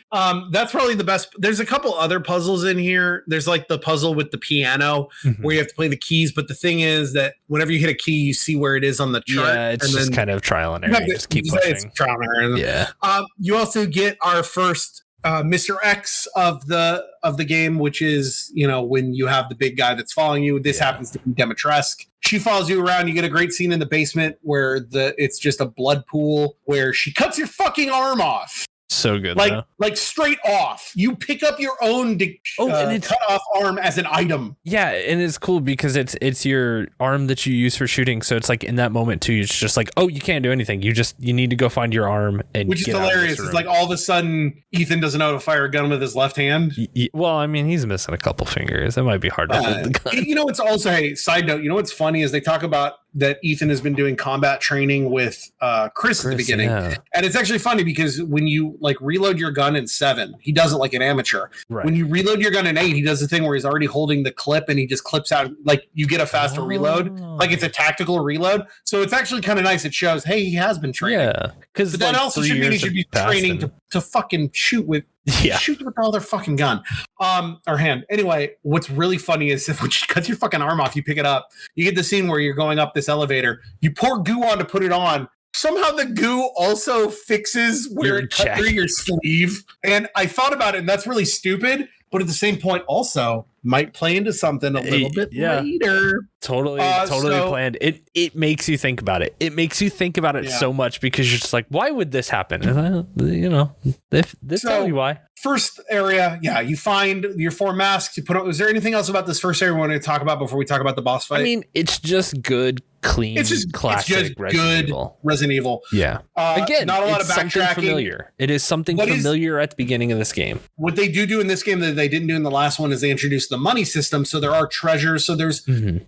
That's probably the best. There's a couple other puzzles in here. There's the puzzle with the piano where you have to play the keys. But the thing is that whenever you hit a key, you see where it is on the chart. Yeah, it's just kind of trial and error. Just keep pushing. It's trial and error. Yeah. You also get our first Mr. X of the game, which is, when you have the big guy that's following you. This happens to be Demetresque. She follows you around. You get a great scene in the basement where it's just a blood pool where she cuts your fucking arm off. So good, like straight off. You pick up your own cut off arm as an item. Yeah, and it's cool because it's your arm that you use for shooting. So it's in that moment too. It's just you can't do anything. You need to go find your arm and which is hilarious. It's like all of a sudden Ethan doesn't know how to fire a gun with his left hand. Well, I mean, he's missing a couple fingers. It might be hard to hold the gun. It's also side note. What's funny is they talk about that Ethan has been doing combat training with Chris at the beginning. Yeah. And it's actually funny because when you reload your gun in 7, he does it like an amateur. Right. When you reload your gun in 8, he does the thing where he's already holding the clip and he just clips out, you get a faster reload. It's a tactical reload. So it's actually kind of nice. It shows, hey, he has been training. Yeah. But that also should mean he should be training to fucking shoot with the other fucking gun or hand. Anyway, what's really funny is if when she cuts your fucking arm off, you pick it up, you get the scene where you're going up this elevator, you pour goo on to put it on. Somehow the goo also fixes where it cut through your sleeve. And I thought about it, and that's really stupid. But at the same point, also might play into something a little bit later. Totally planned. It makes you think about it. It makes you think about it so much because you're just like, why would this happen? And they tell you why. First area, you find your 4 masks. You put on. Is there anything else about this first area we want to talk about before we talk about the boss fight? I mean, it's just good, clean, classic Resident Evil. Resident Evil. Yeah. Again, not a lot of backtracking. Familiar. It is something familiar at the beginning of this game. What they do in this game that they didn't do in the last one is they introduced the money system. So there are treasures. So there's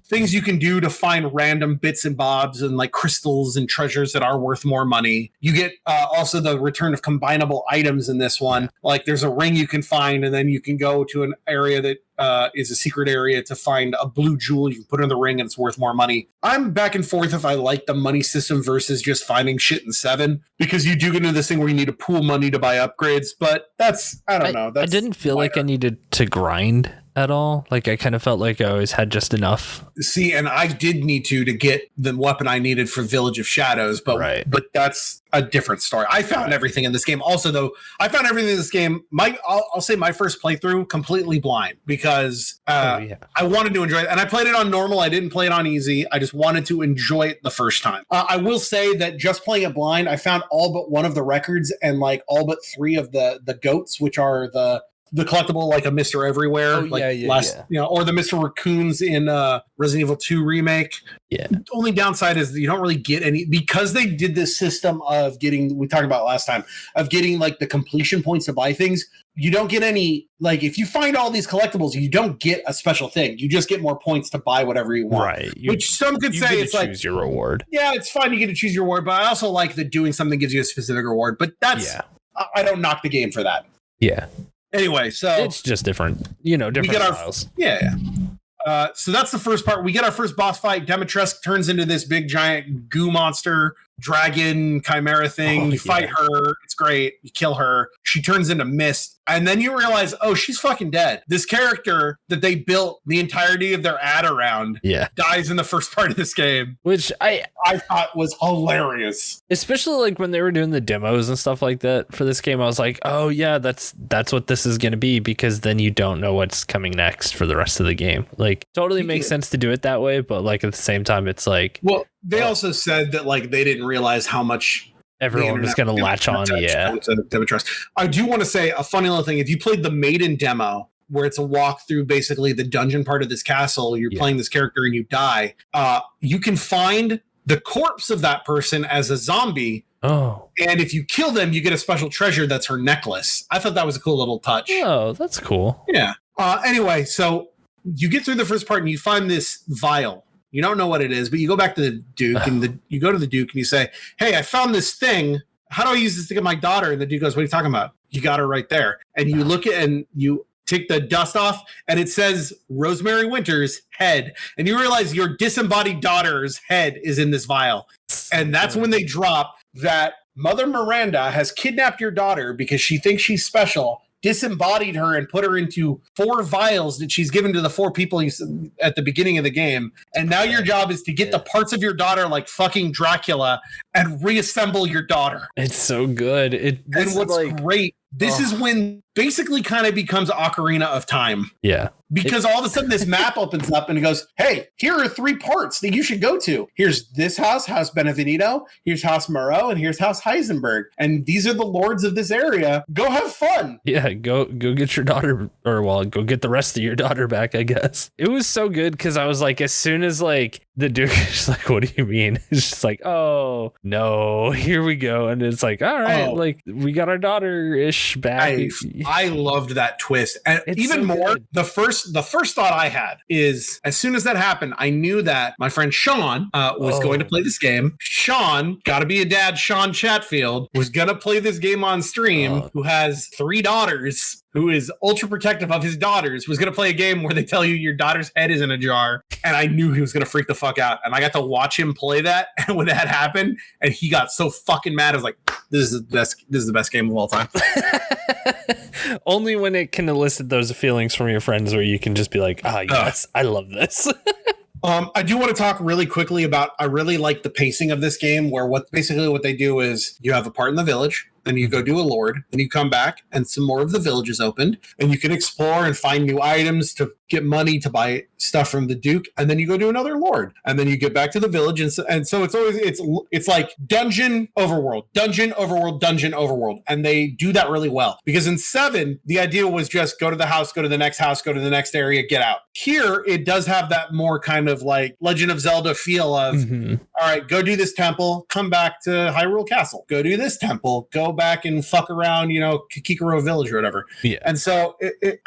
things you can do to find random bits and bobs and crystals and treasures that are worth more money. You get also the return of combinable items in this one. There's a ring you can find, and then you can go to an area that is a secret area to find a blue jewel. You can put it in the ring and it's worth more money. I'm back and forth if I like the money system versus just finding shit in 7, because you do get into this thing where you need to pool money to buy upgrades, but I don't know. I didn't feel like I needed to grind at all. I kind of felt like I always had just enough. See, and I did need to get the weapon I needed for Village of Shadows, but that's a different story. I found everything in this game. Also, though, I found everything in this game. I'll say my first playthrough completely blind because I wanted to enjoy it, and I played it on normal. I didn't play it on easy. I just wanted to enjoy it the first time. I will say that just playing it blind, I found all but one of the records and all but 3 of the goats, which are the the collectible like a Mr. Everywhere, or the Mr. Raccoons in Resident Evil 2 remake. Yeah. The only downside is you don't really get any, because they did this system of getting, we talked about last time, of getting like the completion points to buy things. You don't get any, like, if you find all these collectibles, you don't get a special thing. You just get more points to buy whatever you want. Right. Which some could say it's like, choose your reward. Yeah, it's fine. You get to choose your reward, but I also like that doing something gives you a specific reward. But that's, I don't knock the game for that. Yeah. Anyway, so it's just different, different styles. So that's the first part. We get our first boss fight. Demetresque turns into this big giant goo monster, dragon, chimera thing. You fight her. It's great. You kill her. She turns into mist. And then you realize, oh, she's fucking dead. This character that they built the entirety of their ad around dies in the first part of this game. Which I thought was hilarious. Especially like when they were doing the demos and stuff like that for this game, I was like, oh yeah, that's what this is going to be, because then you don't know what's coming next for the rest of the game. Like, totally makes sense to do it that way, but like at the same time, it's like... Well, they also said that like they didn't realize how much... Everyone was going to latch on, Demetresque. I do want to say a funny little thing. If you played the Maiden demo, where it's a walk through basically the dungeon part of this castle, you're playing this character and you die, you can find the corpse of that person as a zombie. Oh. And if you kill them, you get a special treasure that's her necklace. I thought that was a cool little touch. Oh, that's cool. Yeah. Anyway, so you get through the first part and you find this vial. You don't know what it is, but you go back to the Duke and you go to the Duke and you say, hey, I found this thing. How do I use this to get my daughter? And the Duke goes, what are you talking about? You got her right there. And you look at and you take the dust off and it says Rosemary Winter's head. And you realize your disembodied daughter's head is in this vial. And that's when they drop that Mother Miranda has kidnapped your daughter because she thinks she's special, disembodied her and put her into 4 vials that she's given to the 4 people at the beginning of the game. And now your job is to get the parts of your daughter like fucking Dracula and reassemble your daughter. It's so good. And what's great, this is when basically kind of becomes Ocarina of Time. Yeah. Because all of a sudden this map opens up and it goes, hey, here are 3 parts that you should go to. Here's this house, House Benevenito. Here's House Moreau, and here's House Heisenberg. And these are the lords of this area. Go have fun. Yeah, go get your daughter, or go get the rest of your daughter back, I guess. It was so good because I was like, as soon as like the Duke is like, what do you mean? It's just like, oh no, here we go. And it's like, all right, like we got our daughter-ish back. I loved that twist. And it's even so more, good. The first thought I had is, as soon as that happened, I knew that my friend Sean was going to play this game. Sean, gotta be a dad, Sean Chatfield, was gonna play this game on stream, who has 3 daughters, who is ultra protective of his daughters, was going to play a game where they tell you your daughter's head is in a jar. And I knew he was going to freak the fuck out. And I got to watch him play that. And when that happened, and he got so fucking mad, I was like, this is the best game of all time. Only when it can elicit those feelings from your friends where you can just be like, yes, I love this. I do want to talk really quickly about, I really like the pacing of this game, where what they do is you have a part in the village, then you go do a lord, then you come back and some more of the village is opened and you can explore and find new items to get money to buy stuff from the Duke, and then you go do another lord, and then you get back to the village, and so it's always it's like dungeon overworld, dungeon overworld, dungeon overworld, and they do that really well. Because in 7, the idea was just go to the house, go to the next house, go to the next area, get out. Here it does have that more kind of like Legend of Zelda feel of all right, go do this temple, come back to Hyrule Castle, go do this temple, go back and fuck around, Kikiro Village or whatever. Yeah. And so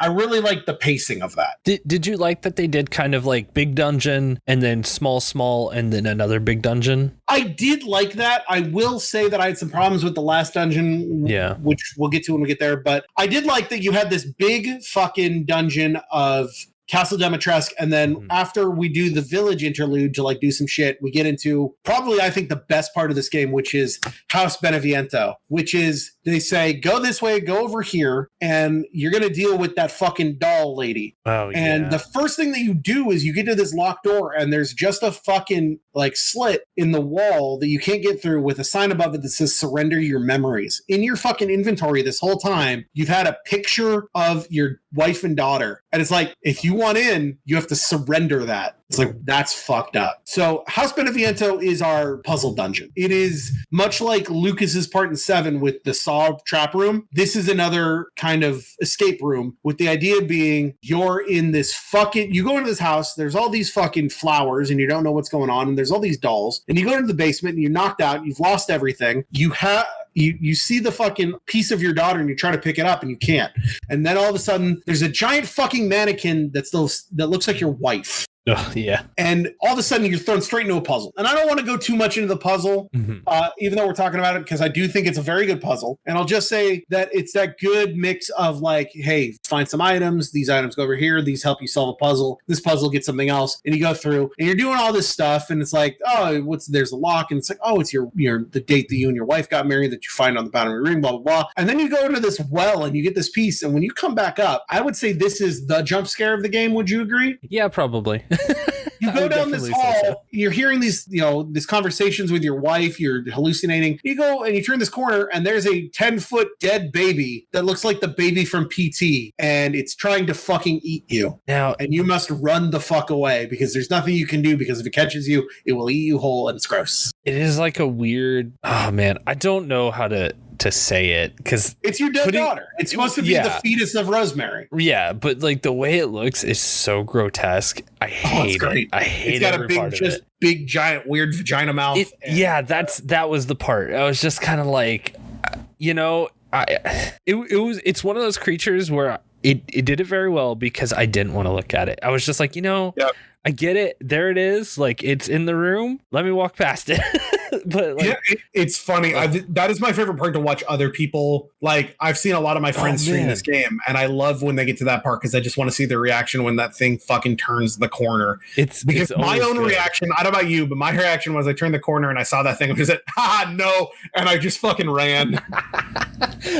I really like the pacing of that. Did you like that they did kind of like big dungeon and then small and then another big dungeon? I did like that. I will say that I had some problems with the last dungeon, which we'll get to when we get there. But I did like that you had this big fucking dungeon of Castle Demetresque, and then after we do the village interlude to like do some shit, we get into probably, I think, the best part of this game, which is House Beneviento, which is they say, go this way, go over here, and you're going to deal with that fucking doll lady. Oh, yeah. And the first thing that you do is you get to this locked door, and there's just a fucking like slit in the wall that you can't get through with a sign above it that says surrender your memories. In your fucking inventory this whole time, you've had a picture of your wife and daughter. And it's like, if you want in, you have to surrender that. It's like, that's fucked up. So House Beneviento is our puzzle dungeon. It is much like Lucas's part in 7 with the Saw trap room. This is another kind of escape room, with the idea being you're in this you go into this house, there's all these fucking flowers and you don't know what's going on, and there's all these dolls, and you go into the basement and you're knocked out, you've lost everything. You see the fucking piece of your daughter and you try to pick it up and you can't. And then all of a sudden there's a giant fucking mannequin that looks like your wife. Oh, yeah. And all of a sudden you're thrown straight into a puzzle. And I don't want to go too much into the puzzle, even though we're talking about it, because I do think it's a very good puzzle. And I'll just say that it's that good mix of like, hey, find some items. These items go over here. These help you solve a puzzle. This puzzle gets something else. And you go through and you're doing all this stuff. And it's like, oh, there's a lock. And it's like, oh, it's the date that you and your wife got married that you find on the boundary ring, blah, blah, blah. And then you go into this well and you get this piece. And when you come back up, I would say this is the jump scare of the game. Would you agree? Yeah, probably. You go down this hall, you're hearing these conversations with your wife, you're hallucinating. You go and you turn this corner and there's a 10-foot dead baby that looks like the baby from PT, and it's trying to fucking eat you. Now, and you must run the fuck away because there's nothing you can do, because if it catches you, it will eat you whole and it's gross. It is like a weird, oh man, I don't know how to say it, because it's your dead daughter. It's supposed to be the fetus of Rosemary. Yeah, but like the way it looks is so grotesque. I hate it. I hate it's got a big giant weird vagina mouth. That was the part. I was just kind of like, it's one of those creatures where it did it very well because I didn't want to look at it. I was just like, yep. I get it. There it is. Like, it's in the room. Let me walk past it. But like, it's funny. That is my favorite part, to watch other people. Like, I've seen a lot of my friends stream this game, and I love when they get to that part because I just want to see their reaction when that thing fucking turns the corner. It's my own reaction. I don't know about you, but my reaction was I turned the corner and I saw that thing and I said, no, and I just fucking ran.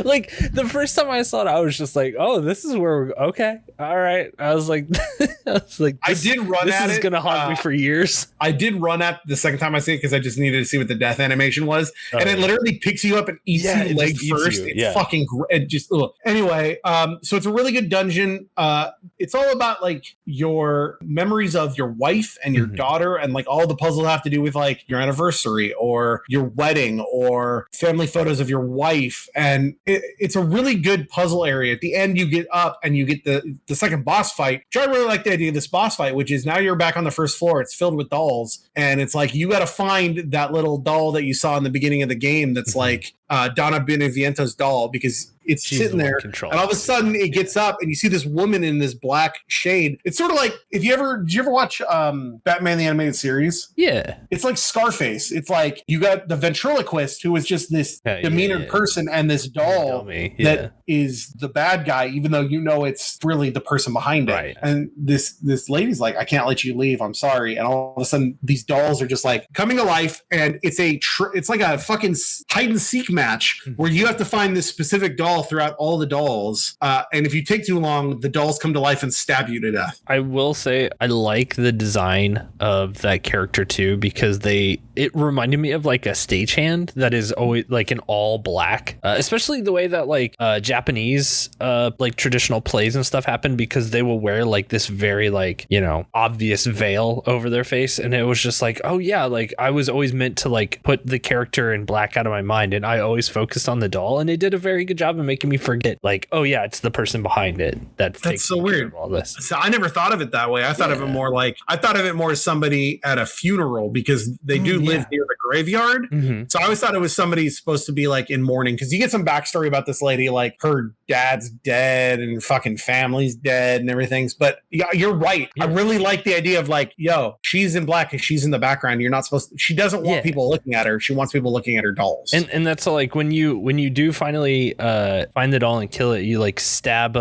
Like, the first time I saw it, I was just like, oh, this is where we're okay. All right. I was like, I did run at it. This is going to haunt me for years. I did run at the second time I see it because I just needed to see what the death animation was. And it literally picks you up and eats you leg first. It's fucking great. Anyway, so it's a really good dungeon. It's all about like your memories of your wife and your daughter, and like all the puzzles have to do with like your anniversary or your wedding or family photos of your wife. And it's a really good puzzle area. At the end, you get up and you get the second boss fight, which I really like the idea of this boss fight, which is now you're back on the first floor. It's filled with dolls. And it's like, you got to find that little doll that you saw in the beginning of the game that's like Donna Beneviento's doll, because it's sitting there and all of a sudden it gets up and you see this woman in this black shade. It's sort of like, did you ever watch Batman the Animated Series? Yeah. It's like Scarface. It's like you got the ventriloquist who is just this demeanored person, and this doll that is the bad guy, even though you know it's really the person behind it. Right. And this lady's like, I can't let you leave. I'm sorry. And all of a sudden these dolls are just like coming to life, and it's like a fucking hide and seek match where you have to find this specific doll throughout all the dolls, and if you take too long, the dolls come to life and stab you to death. I will say I like the design of that character too, because it reminded me of like a stagehand that is always like in all black, especially the way that like Japanese like traditional plays and stuff happen, because they will wear like this very like, obvious veil over their face, and it was just like, oh yeah, like I was always meant to like put the character in black out of my mind, and I always focused on the doll, and they did a very good job of making me forget like, oh yeah, it's the person behind it that's so weird. All this. So I never thought of it that way. I thought of it more as somebody at a funeral, because they do live near the graveyard. So I always thought it was somebody supposed to be like in mourning, because you get some backstory about this lady, like her dad's dead and fucking family's dead and everything. But yeah, you're right. I really like the idea of like, yo, she's in black and she's in the background. You're not supposed to, she doesn't want people looking at her. She wants people looking at her dolls. And that's like when you do finally find the doll and kill it, you like stab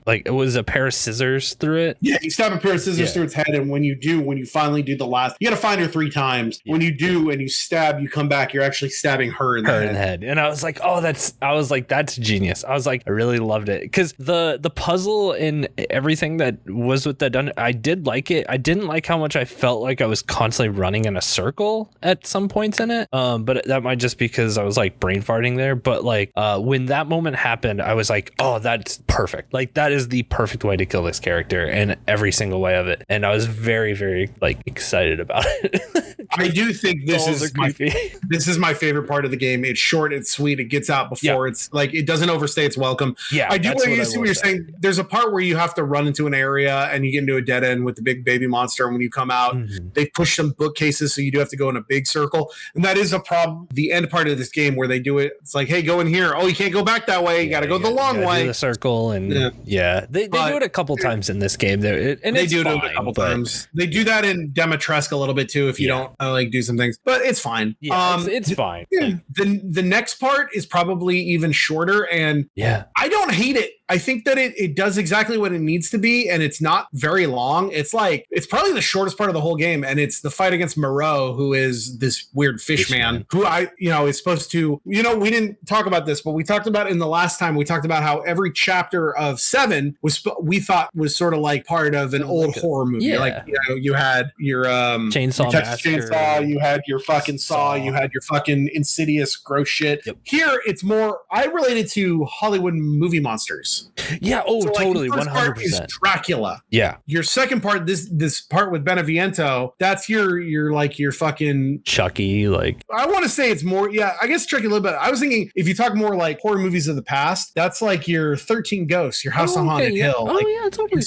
like it was a pair of scissors through it. Yeah, you stab a pair of scissors through its head, and when you finally do the last, you got to find her 3 times. When you do and you stab, you come back, you're actually stabbing her in the head. And I was like, that's genius. I was like, I really loved it, because the puzzle and everything that was with that done, I did like it. I didn't like how much I felt like I was constantly running in a circle at some points in it, but that might just because I was like brain farting there. But like when that moment happened, I was like, oh, that's perfect. Like, that is the perfect way to kill this character and every single way of it. And I was very, very like excited about it. I do think this is my favorite part of the game. It's short, it's sweet, it gets out before it's like, it doesn't overstay its welcome. Yeah, I do see what you're saying. There's a part where you have to run into an area and you get into a dead end with the big baby monster. And when you come out, they push some bookcases, so you do have to go in a big circle. And that is a problem. The end part of this game where they do it, it's like, hey, go in here. Oh, you can't go back that way. You got to go the long way. Do the circle, and they do it a couple times in this game. They do it a couple times. They do that in Demetresque a little bit too if you don't like do some things, but it's fine. It's fine. Yeah. The next part is probably even shorter, and I don't hate it. I think that it does exactly what it needs to be, and it's not very long. It's probably the shortest part of the whole game, and it's the fight against Moreau, who is this weird fish man who is supposed to, we didn't talk about this, but we talked about in the last time, we talked about how every chapter of 7 we thought was sort of like part of an old horror movie. Yeah. Like, you had your chainsaw, you had your fucking saw, you had your fucking Insidious gross shit. Yep. Here, it's more, I related to Hollywood movie monsters. Yeah. Oh, so totally. 100%. Is Dracula. Yeah. Your second part, this part with Beneviento, that's your fucking Chucky. Like, I want to say it's more. Yeah, I guess Chucky a little bit. I was thinking if you talk more like horror movies of the past, that's like your 13 Ghosts, your House on Haunted Hill. Oh yeah, totally.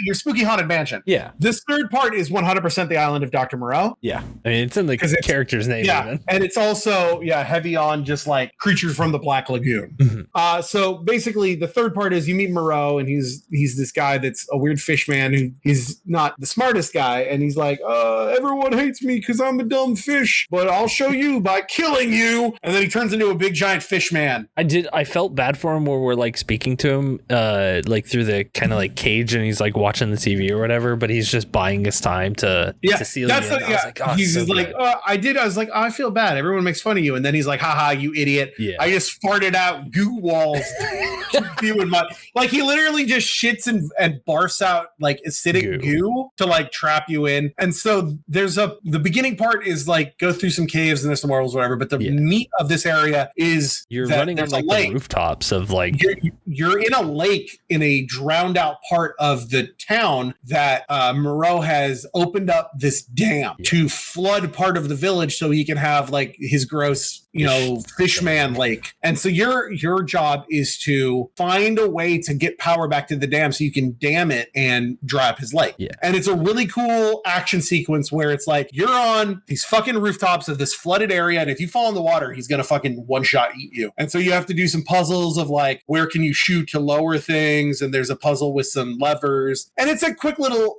Your spooky haunted mansion. Yeah. This third part is 100% the island of Dr. Moreau. Yeah. I mean, it's in the character's name. Yeah, even. And it's also heavy on just like creatures from the Black Lagoon. Mm-hmm. So basically, the third part is you meet Moreau, and he's this guy that's a weird fish man who is not the smartest guy, and he's like, everyone hates me because I'm a dumb fish, but I'll show you by killing you. And then he turns into a big giant fish man. I felt bad for him where we're like speaking to him like through the kind of like cage, and he's like watching the TV or whatever, but he's just buying his time to Cecily. That's he's so like, I was like, I feel bad, everyone makes fun of you, and then he's like, haha, you idiot. I just farted out goo walls. Like, he literally just shits and barfs out like acidic goo to like trap you in. And so the beginning part is like go through some caves and there's some marbles, whatever, but the meat of this area is you're running on like the rooftops of like you're in a lake in a drowned out part of the town that Moreau has opened up this dam to flood part of the village so he can have like his gross fishman lake. And so your job is to find a way to get power back to the dam so you can dam it and dry up his lake. And it's a really cool action sequence where it's like you're on these fucking rooftops of this flooded area, and if you fall in the water, he's gonna fucking one shot eat you. And so you have to do some puzzles of like, where can you shoot to lower things, and there's a puzzle with some levers, and it's a quick little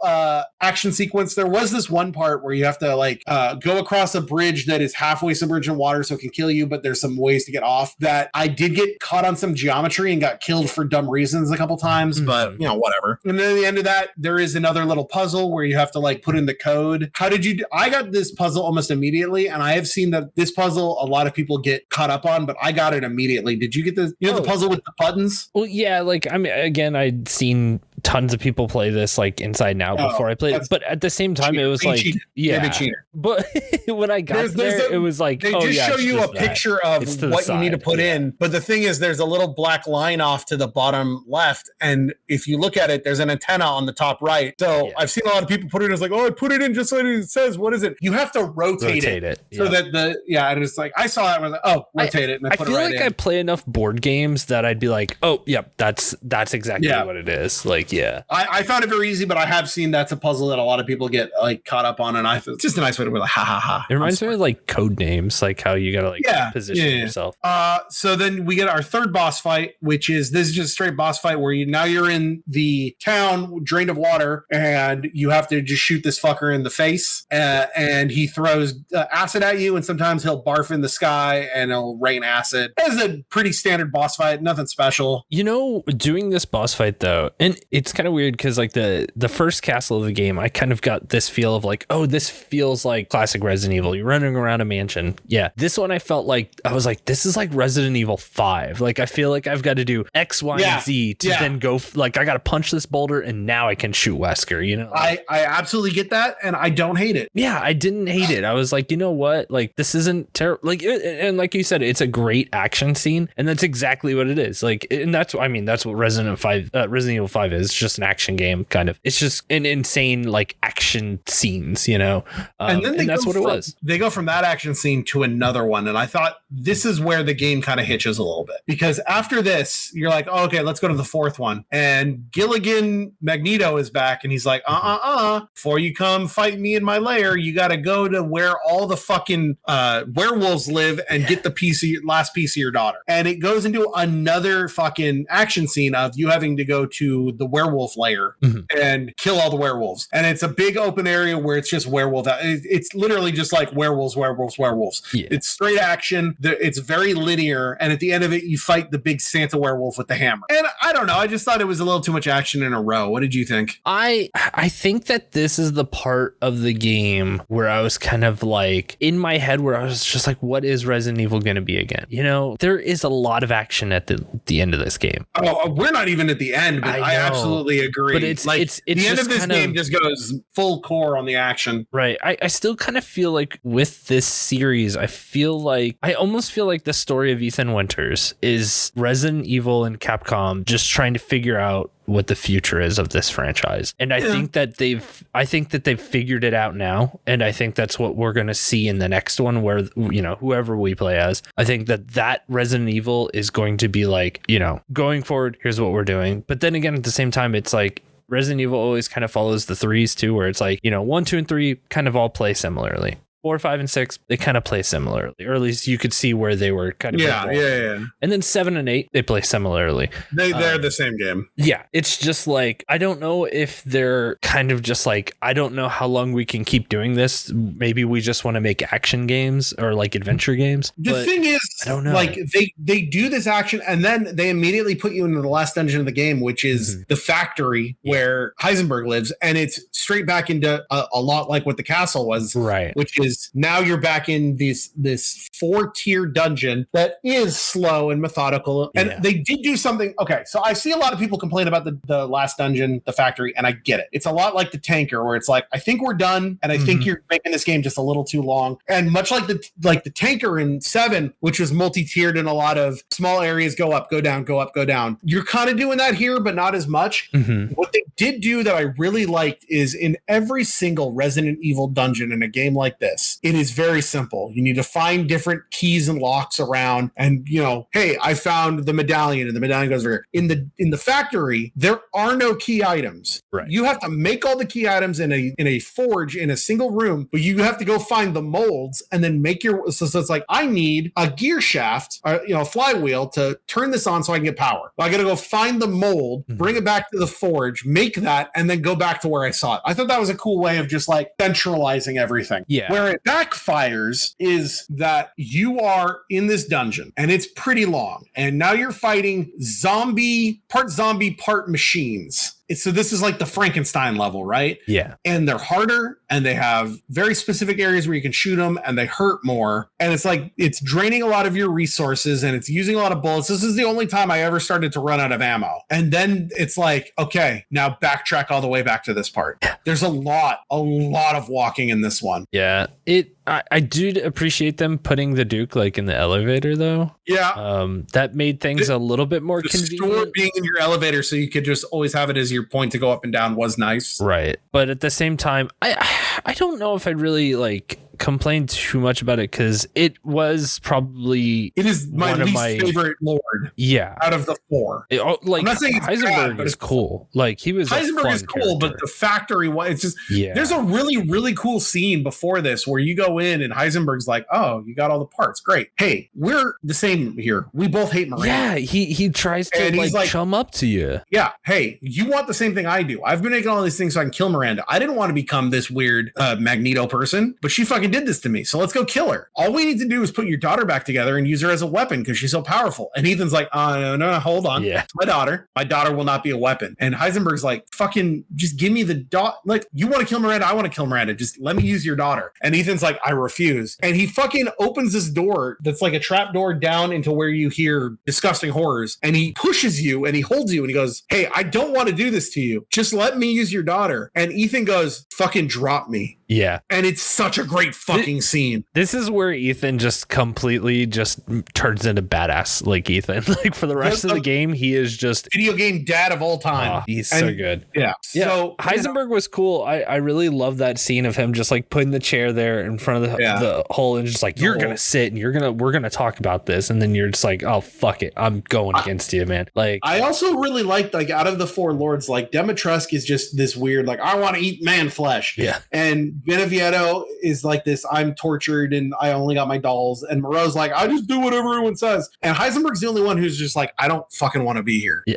action sequence. There was this one part where you have to like go across a bridge that is halfway submerged in water so it can kill you, but there's some ways to get off. That I did get caught on some geometry and got killed for dumb reasons a couple times, but whatever. And then at the end of that, there is another little puzzle where you have to like put in the code. How did you do? I got this puzzle almost immediately, and I have seen that this puzzle a lot of people get caught up on, but I got it immediately. Did you get the the puzzle with the buttons? Well, yeah, like I mean, again, I'd seen tons of people play this like inside and out before I played it, but at the same time it was like but when I got there it was like they just show you a picture of what you need to put in, but the thing is there's a little black line off to the bottom left, and if you look at it, there's an antenna on the top right. So I've seen a lot of people put it as like, I put it in just like it says. What is it? You have to rotate it so that and it's like I saw that and I was like, rotate it, and I put it right in. I feel like I play enough board games that I'd be like, that's exactly what it is. Like, I found it very easy, but I have seen that's a puzzle that a lot of people get like caught up on, and I feel it's just a nice way to be like, ha ha ha. It reminds me of like code names, like how you gotta like position yourself. So then we get our third boss fight, which is just a straight boss fight where you're in the town drained of water, and you have to just shoot this fucker in the face, and he throws acid at you, and sometimes he'll barf in the sky and he'll rain acid. It's a pretty standard boss fight, nothing special. Doing this boss fight though, and it's kind of weird because like the first castle of the game, I kind of got this feel of like, oh, this feels like classic Resident Evil. You're running around a mansion. Yeah. This one I felt like I was like, this is like Resident Evil 5. Like I feel like I've got to do X, Y, and Z to then go like I got to punch this boulder and now I can shoot Wesker, you know? I absolutely get that and I don't hate it. Yeah, I didn't hate it. I was like, you know what? Like this isn't terrible. Like and like you said, it's a great action scene and that's exactly what it is. Like and that's what Resident Evil 5 is. It's just an action game kind of. It's just an insane like action scenes, you know? And that's what it was. They go from that action scene to another one and I thought this is where the game kind of hitches a little bit because after this you're like, oh, okay, let's go to the fourth one and Gilligan Magneto is back and he's like, before you come fight me in my lair, you got to go to where all the fucking werewolves live and get the last piece of your daughter. And it goes into another fucking action scene of you having to go to the werewolf lair and kill all the werewolves. And it's a big open area where it's just werewolf. It's literally just like werewolves. Yeah. It's straight action. It's very linear. And at the end of it, you fight the big Santa werewolf with the hammer. And I don't know. I just thought it was a little too much action in a row. What did you think? I think that this is the part of the game where I was kind of like in my head where I was just like, what is Resident Evil going to be again? You know, there is a lot of action at the end of this game. Oh, we're not even at the end, but I absolutely agree. But it's like it's the end of this game just goes full core on the action. Right. I still kind of feel like with this series, I almost feel like the story of Ethan Winters is Resident Evil and Capcom just trying to figure out what the future is of this franchise. And I think that they've figured it out now. And I think that's what we're going to see in the next one where, you know, whoever we play as, I think that Resident Evil is going to be like, you know, going forward, here's what we're doing. But then again, at the same time, it's like Resident Evil always kind of follows the threes too, where it's like, you know, 1, 2, and 3 kind of all play similarly. 4, 5, and 6, they kind of play similarly, or at least you could see where they were kind of. Yeah. And then 7 and 8, they play similarly. They're the same game. Yeah, it's just like I don't know if they're kind of just like I don't know how long we can keep doing this. Maybe we just want to make action games or like adventure games. The thing is, I don't know. Like they do this action and then they immediately put you into the last dungeon of the game, which is the factory where Heisenberg lives, and it's straight back into a lot like what the castle was, right? Which is now you're back in this 4-tier dungeon that is slow and methodical. And they did do something. Okay, so I see a lot of people complain about the last dungeon, the factory, and I get it. It's a lot like the tanker, where it's like, I think we're done, and I think you're making this game just a little too long. And much like the tanker in 7, which was multi-tiered in a lot of small areas, go up, go down, go up, go down. You're kind of doing that here, but not as much. What they did do that I really liked is in every single Resident Evil dungeon in a game like this, it is very simple. You need to find different keys and locks around, and you know, hey, I found the medallion, and the medallion goes over here. In the factory, there are no key items. Right. You have to make all the key items in a forge in a single room, but you have to go find the molds and then make your. So it's like, I need a gear shaft, a flywheel to turn this on so I can get power. Well, I got to go find the mold, bring it back to the forge, make that, and then go back to where I saw it. I thought that was a cool way of just like centralizing everything. Yeah. Where it backfires is that you are in this dungeon and it's pretty long, and now you're fighting part machines. So this is like the Frankenstein level, right? Yeah. And they're harder, and they have very specific areas where you can shoot them, and they hurt more. And it's like, it's draining a lot of your resources, and it's using a lot of bullets. This is the only time I ever started to run out of ammo. And then it's like, okay, now backtrack all the way back to this part. There's a lot of walking in this one. Yeah. I do appreciate them putting the Duke like in the elevator though. Yeah. That made things a little bit more convenient. Store being in your elevator so you could just always have it as your point to go up and down was nice. Right. But at the same time, I don't know if I'd really like complain too much about it, because it is my least favorite Lord. Yeah. Out of the 4. Like, I'm not saying Heisenberg is cool. Like Heisenberg is cool, but the factory, it's just, there's a really, really cool scene before this where you go in and Heisenberg's like, oh, you got all the parts. Great. Hey, we're the same here. We both hate Miranda. Yeah. He tries to like chum up to you. Yeah. Hey, you want the same thing I do. I've been making all these things so I can kill Miranda. I didn't want to become this weird Magneto person, but she fucking did this to me. So let's go kill her. All we need to do is put your daughter back together and use her as a weapon because she's so powerful. And Ethan's like, no, hold on. Yeah. My daughter will not be a weapon. And Heisenberg's like, fucking just give me the daughter. Like, you want to kill Miranda? I want to kill Miranda. Just let me use your daughter. And Ethan's like, I refuse. And he fucking opens this door that's like a trap door down into where you hear disgusting horrors. And he pushes you and he holds you and he goes, hey, I don't want to do this to you. Just let me use your daughter. And Ethan goes, fucking drop me. Yeah. And it's such a great fucking scene. This is where Ethan just completely just turns into badass like Ethan. Like for the rest of the game, he is just video game dad of all time. He's so good. Yeah. So Heisenberg was cool. I really love that scene of him just like putting the chair there in front of the hole and just like, you're going to sit and we're going to talk about this. And then you're just like, oh, fuck it. I'm going against you, man. Like, I also really liked, like, out of the four lords, like Demetresque is just this weird, like, I want to eat man flesh. Yeah. And Benevietto is like this, I'm tortured and I only got my dolls. And Moreau's like, I just do whatever everyone says. And Heisenberg's the only one who's just like, I don't fucking want to be here. Yeah.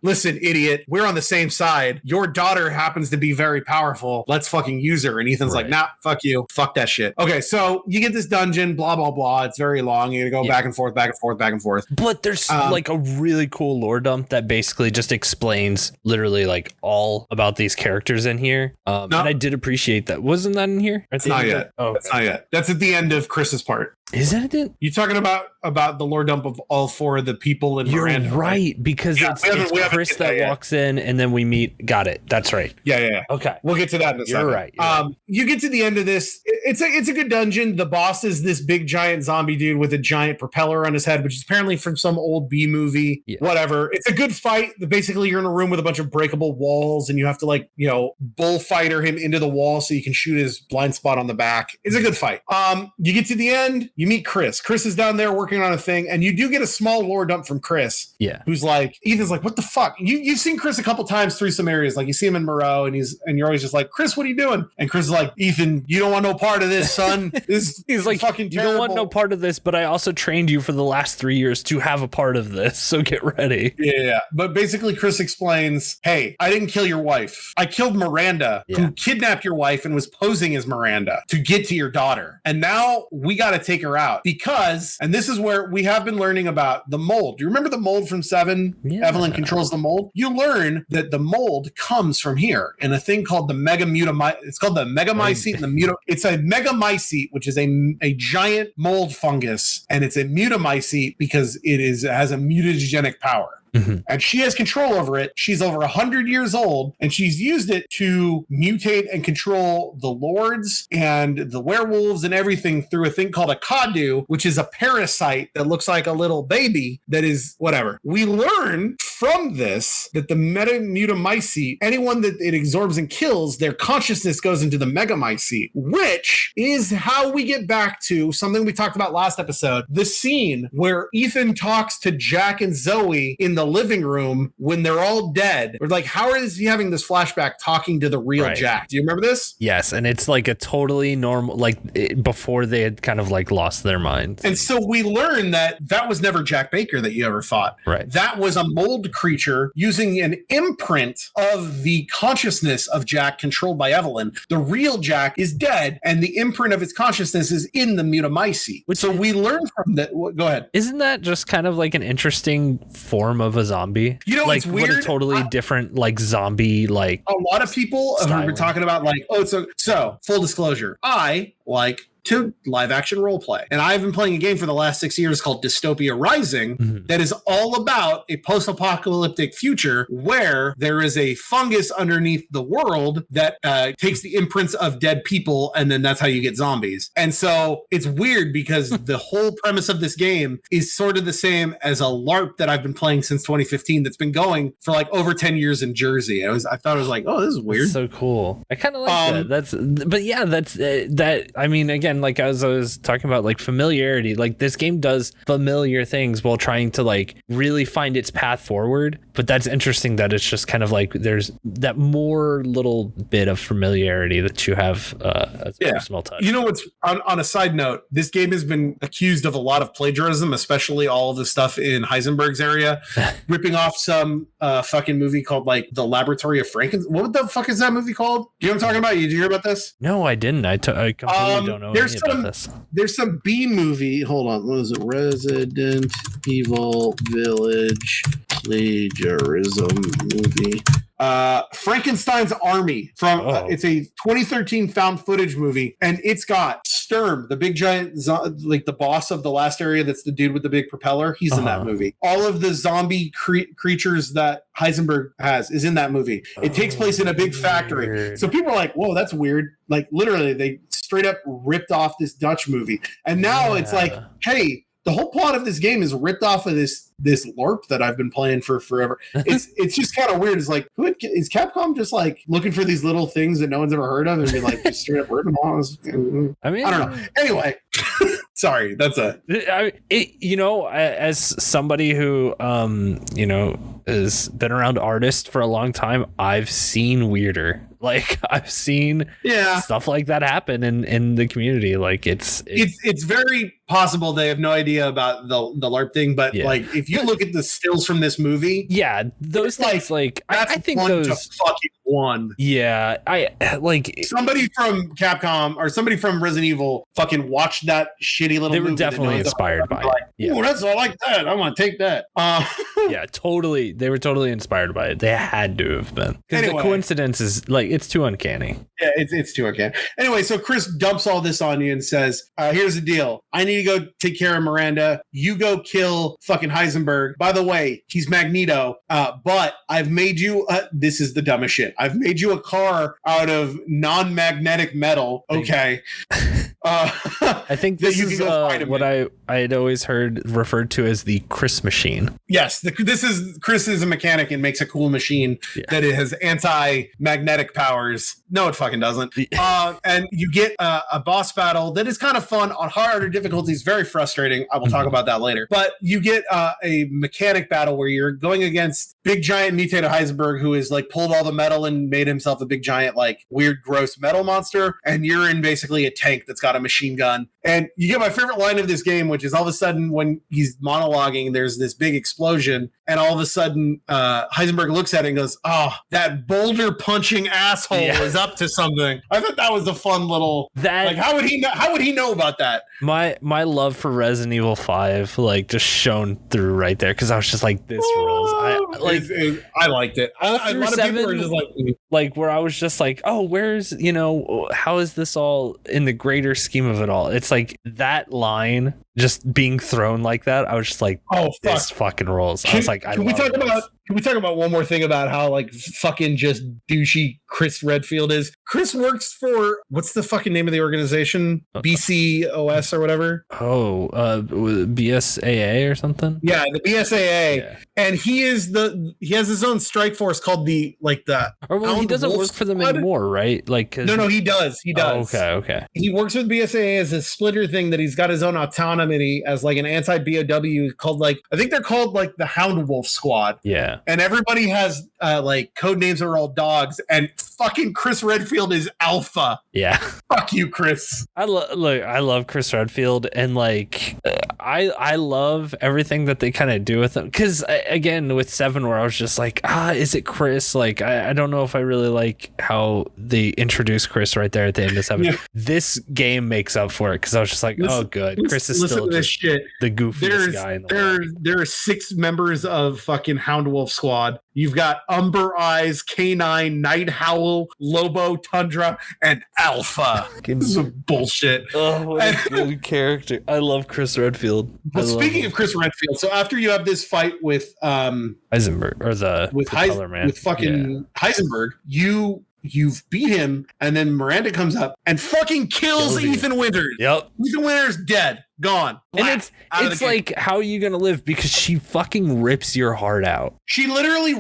Listen, idiot, we're on the same side. Your daughter happens to be very powerful. Let's fucking use her. And Ethan's like, nah, fuck you. Fuck that shit. Okay, so you get this dungeon, blah, blah, blah. It's very long. You're going to go back and forth, back and forth, back and forth. But there's like a really cool lore dump that basically just explains literally like all about these characters in here. And I did appreciate that. Wasn't that in here? It's not yet. Oh, it's not yet. That's at the end of Chris's part. Is that it? You talking about the lore dump of all four of the people in Miranda? You're right, because it's Chris that walks in and then we meet. Got it. That's right. Yeah. Okay. We'll get to that in a second. You're right. You get to the end of this. It's a good dungeon. The boss is this big giant zombie dude with a giant propeller on his head, which is apparently from some old B movie. Yeah. Whatever. It's a good fight. Basically, you're in a room with a bunch of breakable walls and you have to bullfighter him into the wall so you can shoot his blind spot on the back. It's a good fight. You get to the end. You meet Chris. Chris is down there working on a thing, and you do get a small lore dump from Chris. Yeah. Who's like, Ethan's like, what the fuck? You've seen Chris a couple times through some areas. Like you see him in Moreau, and you're always just like, Chris, what are you doing? And Chris is like, Ethan, you don't want no part of this, son. He's like, fucking terrible. You don't want no part of this, but I also trained you for the last 3 years to have a part of this, so get ready. Yeah. But basically, Chris explains, hey, I didn't kill your wife. I killed Miranda, who kidnapped your wife and was posing as Miranda to get to your daughter. And now we got to take her out because, and this is where we have been learning about the mold. Do you remember the mold from 7? Yeah. Evelyn controls the mold. You learn that the mold comes from here in a thing called the it's called the megamycete. It's a megamycete, which is a giant mold fungus, and it's a mutamycete because it has a mutagenic power. Mm-hmm. And she has control over it. She's over 100 years old, and she's used it to mutate and control the lords and the werewolves and everything through a thing called a Kadu, which is a parasite that looks like a little baby that is whatever. We learn from this that the mutamycete, anyone that it absorbs and kills, their consciousness goes into the megamycete, which is how we get back to something we talked about last episode, the scene where Ethan talks to Jack and Zoe in the living room when they're all dead. We're like, how is he having this flashback talking to the real Jack? Do you remember this? Yes, and it's like a totally normal, before they had kind of like lost their minds. And so we learn that was never Jack Baker that you ever thought. Right. That was a mold creature using an imprint of the consciousness of Jack controlled by Evelyn. The real Jack is dead, and the imprint of its consciousness is in the mutamycete. So we learn from that. Go ahead. Isn't that just kind of like an interesting form of a zombie? You know, like, it's weird. What a totally different like zombie like. A lot of people have been talking about like, so full disclosure, I like to live action role play. And I've been playing a game for the last 6 years called Dystopia Rising that is all about a post-apocalyptic future where there is a fungus underneath the world that takes the imprints of dead people, and then that's how you get zombies. And so it's weird because the whole premise of this game is sort of the same as a LARP that I've been playing since 2015 that's been going for like over 10 years in Jersey. I thought it was like, oh, this is weird. That's so cool. I kind of like that. I mean, again, like as I was talking about, like familiarity, like this game does familiar things while trying to like really find its path forward. But that's interesting that it's just kind of like there's that more little bit of familiarity that you have as a personal touch. You know what's on a side note, this game has been accused of a lot of plagiarism, especially all of the stuff in Heisenberg's area, ripping off some fucking movie called like The Laboratory of Frankenstein. What the fuck is that movie called? Do you know what I'm talking about? Did you hear about this? No, I didn't. I completely don't know anything about this. There's some B movie. Hold on. What is it? Resident Evil Village plagiarism movie. Frankenstein's Army from it's a 2013 found footage movie, and it's got Sturm, the big giant like the boss of the last area, that's the dude with the big propeller. He's in that movie. All of the zombie creatures that Heisenberg has is in that movie. It takes place in a big factory. So people are like, whoa, that's weird. Like literally they straight up ripped off this Dutch movie, and now it's like, hey, the whole plot of this game is ripped off of this LARP that I've been playing for forever. It's just kind of weird. It's like, is Capcom just like looking for these little things that no one's ever heard of and be like just straight up ripping them off? I mean, I don't know. Anyway, sorry, that's as somebody who has been around artists for a long time, I've seen weirder. Like I've seen stuff like that happen in the community. Like it's very possible they have no idea about the LARP thing, but like if you look at the stills from this movie, those things like I think those fucking one. Yeah, I like somebody from Capcom or somebody from Resident Evil fucking watched that shitty little. They were movie definitely inspired by it. Like, oh, that's all like that. I want to take that. Yeah, totally. They were totally inspired by it. They had to have been, because the coincidence is like it's too uncanny. Yeah, it's too uncanny. Anyway, so Chris dumps all this on you and says, "Here's the deal. I need to go take care of Miranda. You go kill fucking Heisenberg. By the way, he's Magneto. But I've made you. This is the dumbest shit. I've made you a car out of non-magnetic metal. Okay." I think this is what I had always heard referred to as the Chris machine. Yes, Chris is a mechanic and makes a cool machine that it has anti-magnetic powers. No, it fucking doesn't. And you get a boss battle that is kind of fun on harder difficulties. Very frustrating. I will talk about that later. But you get a mechanic battle where you're going against big giant mutated Heisenberg, who is like pulled all the metal and made himself a big giant like weird gross metal monster, and you're in basically a tank that's got a machine gun. And you get my favorite line of this game, which is all of a sudden when he's monologuing, there's this big explosion, and all of a sudden Heisenberg looks at it and goes, "Oh, that boulder punching asshole is up to something." I thought that was a fun little like how would he know about that? My love for Resident Evil 5 like just shone through right there, because I was just like, this rules. I liked it. A lot of people are just like where I was just like, oh, where's how is this all in the greater scheme of it all? It's like that line just being thrown like that. I was just like, oh, this fucking rolls. I was like, can we talk about one more thing about how like fucking just douchey Chris Redfield is? Chris works for, what's the fucking name of the organization? BCOS or whatever. BSAA or something. Yeah, the BSAA. Yeah. And he has his own strike force called he doesn't work for them anymore, right? Like no, he does. Oh, okay. He works with BSAA as a splitter thing that he's got his own autonomy as like an anti-BOW called like, I think they're called like the Hound Wolf Squad. Yeah. And everybody has like code names that are all dogs, and fucking Chris Redfield is Alpha. Yeah. Fuck you, Chris. I love Chris Redfield, and like I love everything that they kind of do with him. Because again, with 7, where I was just like, is it Chris? Like I don't know if I really like how they introduce Chris right there at the end of 7. Yeah. This game makes up for it, because I was just like, good. Chris is still just shit. The goofiest guy in the world. There are 6 members of fucking Hound Wolf Squad. You've got Umber Eyes, K9, Night Howl, Lobo, Tundra, and Alpha. This is some bullshit. Oh, what a good character. I love Chris Redfield. Well, speaking of Chris Redfield, so after you have this fight with Heisenberg, or the color man, with fucking Heisenberg, you've beat him, and then Miranda comes up and fucking kills Ethan Winters. Yep. Ethan Winters dead. gone. And it's like, how are you going to live? Because she fucking rips your heart out. She literally,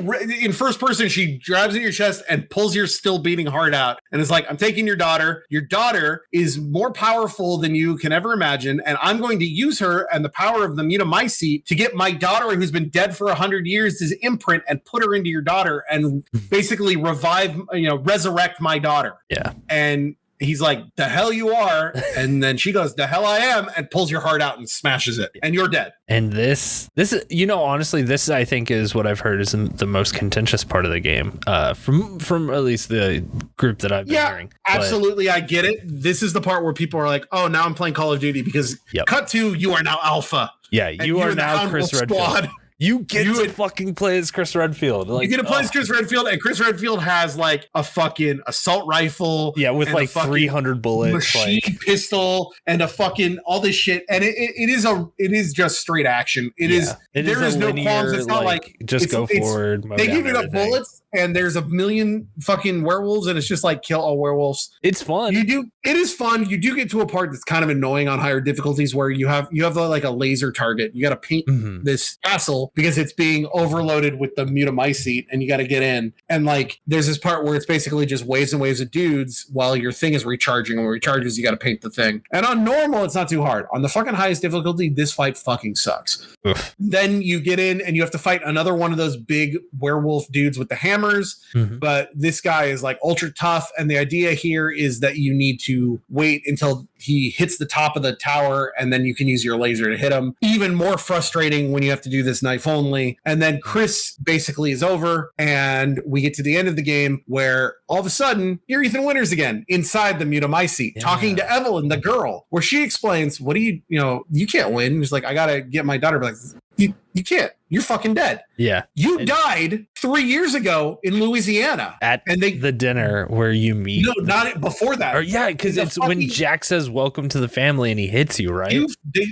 in first person, she grabs at your chest and pulls your still beating heart out. And it's like, I'm taking your daughter. Your daughter is more powerful than you can ever imagine. And I'm going to use her and the power of the Mutamycete to get my daughter, who's been dead for 100 years, his imprint, and put her into your daughter and basically resurrect my daughter. Yeah. And he's like, the hell you are. And then she goes, the hell I am, and pulls your heart out and smashes it. And you're dead. And this is, honestly, this I think is what I've heard is the most contentious part of the game, from at least the group that I've been hearing. Absolutely. I get it. This is the part where people are like, oh, now I'm playing Call of Duty because cut to, you are now alpha. Yeah, you are now Chris Redfield. You get to fucking play as Chris Redfield. Like, you get to play as Chris Redfield, and Chris Redfield has like a fucking assault rifle. Yeah, with like 300 bullets. Machine pistol and a fucking all this shit. And it is just straight action. There is no qualms. It's not like just go forward. They give you the bullets and there's a million fucking werewolves and it's just like kill all werewolves. It's fun. It is fun. You do get to a part that's kind of annoying on higher difficulties where you have like a laser target. You got to paint this castle because it's being overloaded with the Mutamycete and you got to get in. And like, there's this part where it's basically just waves and waves of dudes while your thing is recharging. And when it recharges, you got to paint the thing. And on normal, it's not too hard. On the fucking highest difficulty, this fight fucking sucks. Oof. Then you get in and you have to fight another one of those big werewolf dudes with the hammers. But this guy is like ultra tough. And the idea here is that you need to wait until he hits the top of the tower and then you can use your laser to hit him. Even more frustrating when you have to do this knife only. And then Chris basically is over and we get to the end of the game where all of a sudden you're Ethan Winters again inside the Mutamycete talking to Evelyn, the girl, where she explains, what do you can't win. He's like, I got to get my daughter back. You can't. You're fucking dead. Yeah. You died 3 years ago in Louisiana. At the dinner where you meet. No, not before that. Or, yeah, because it's when Jack says, welcome to the family, and he hits you, right?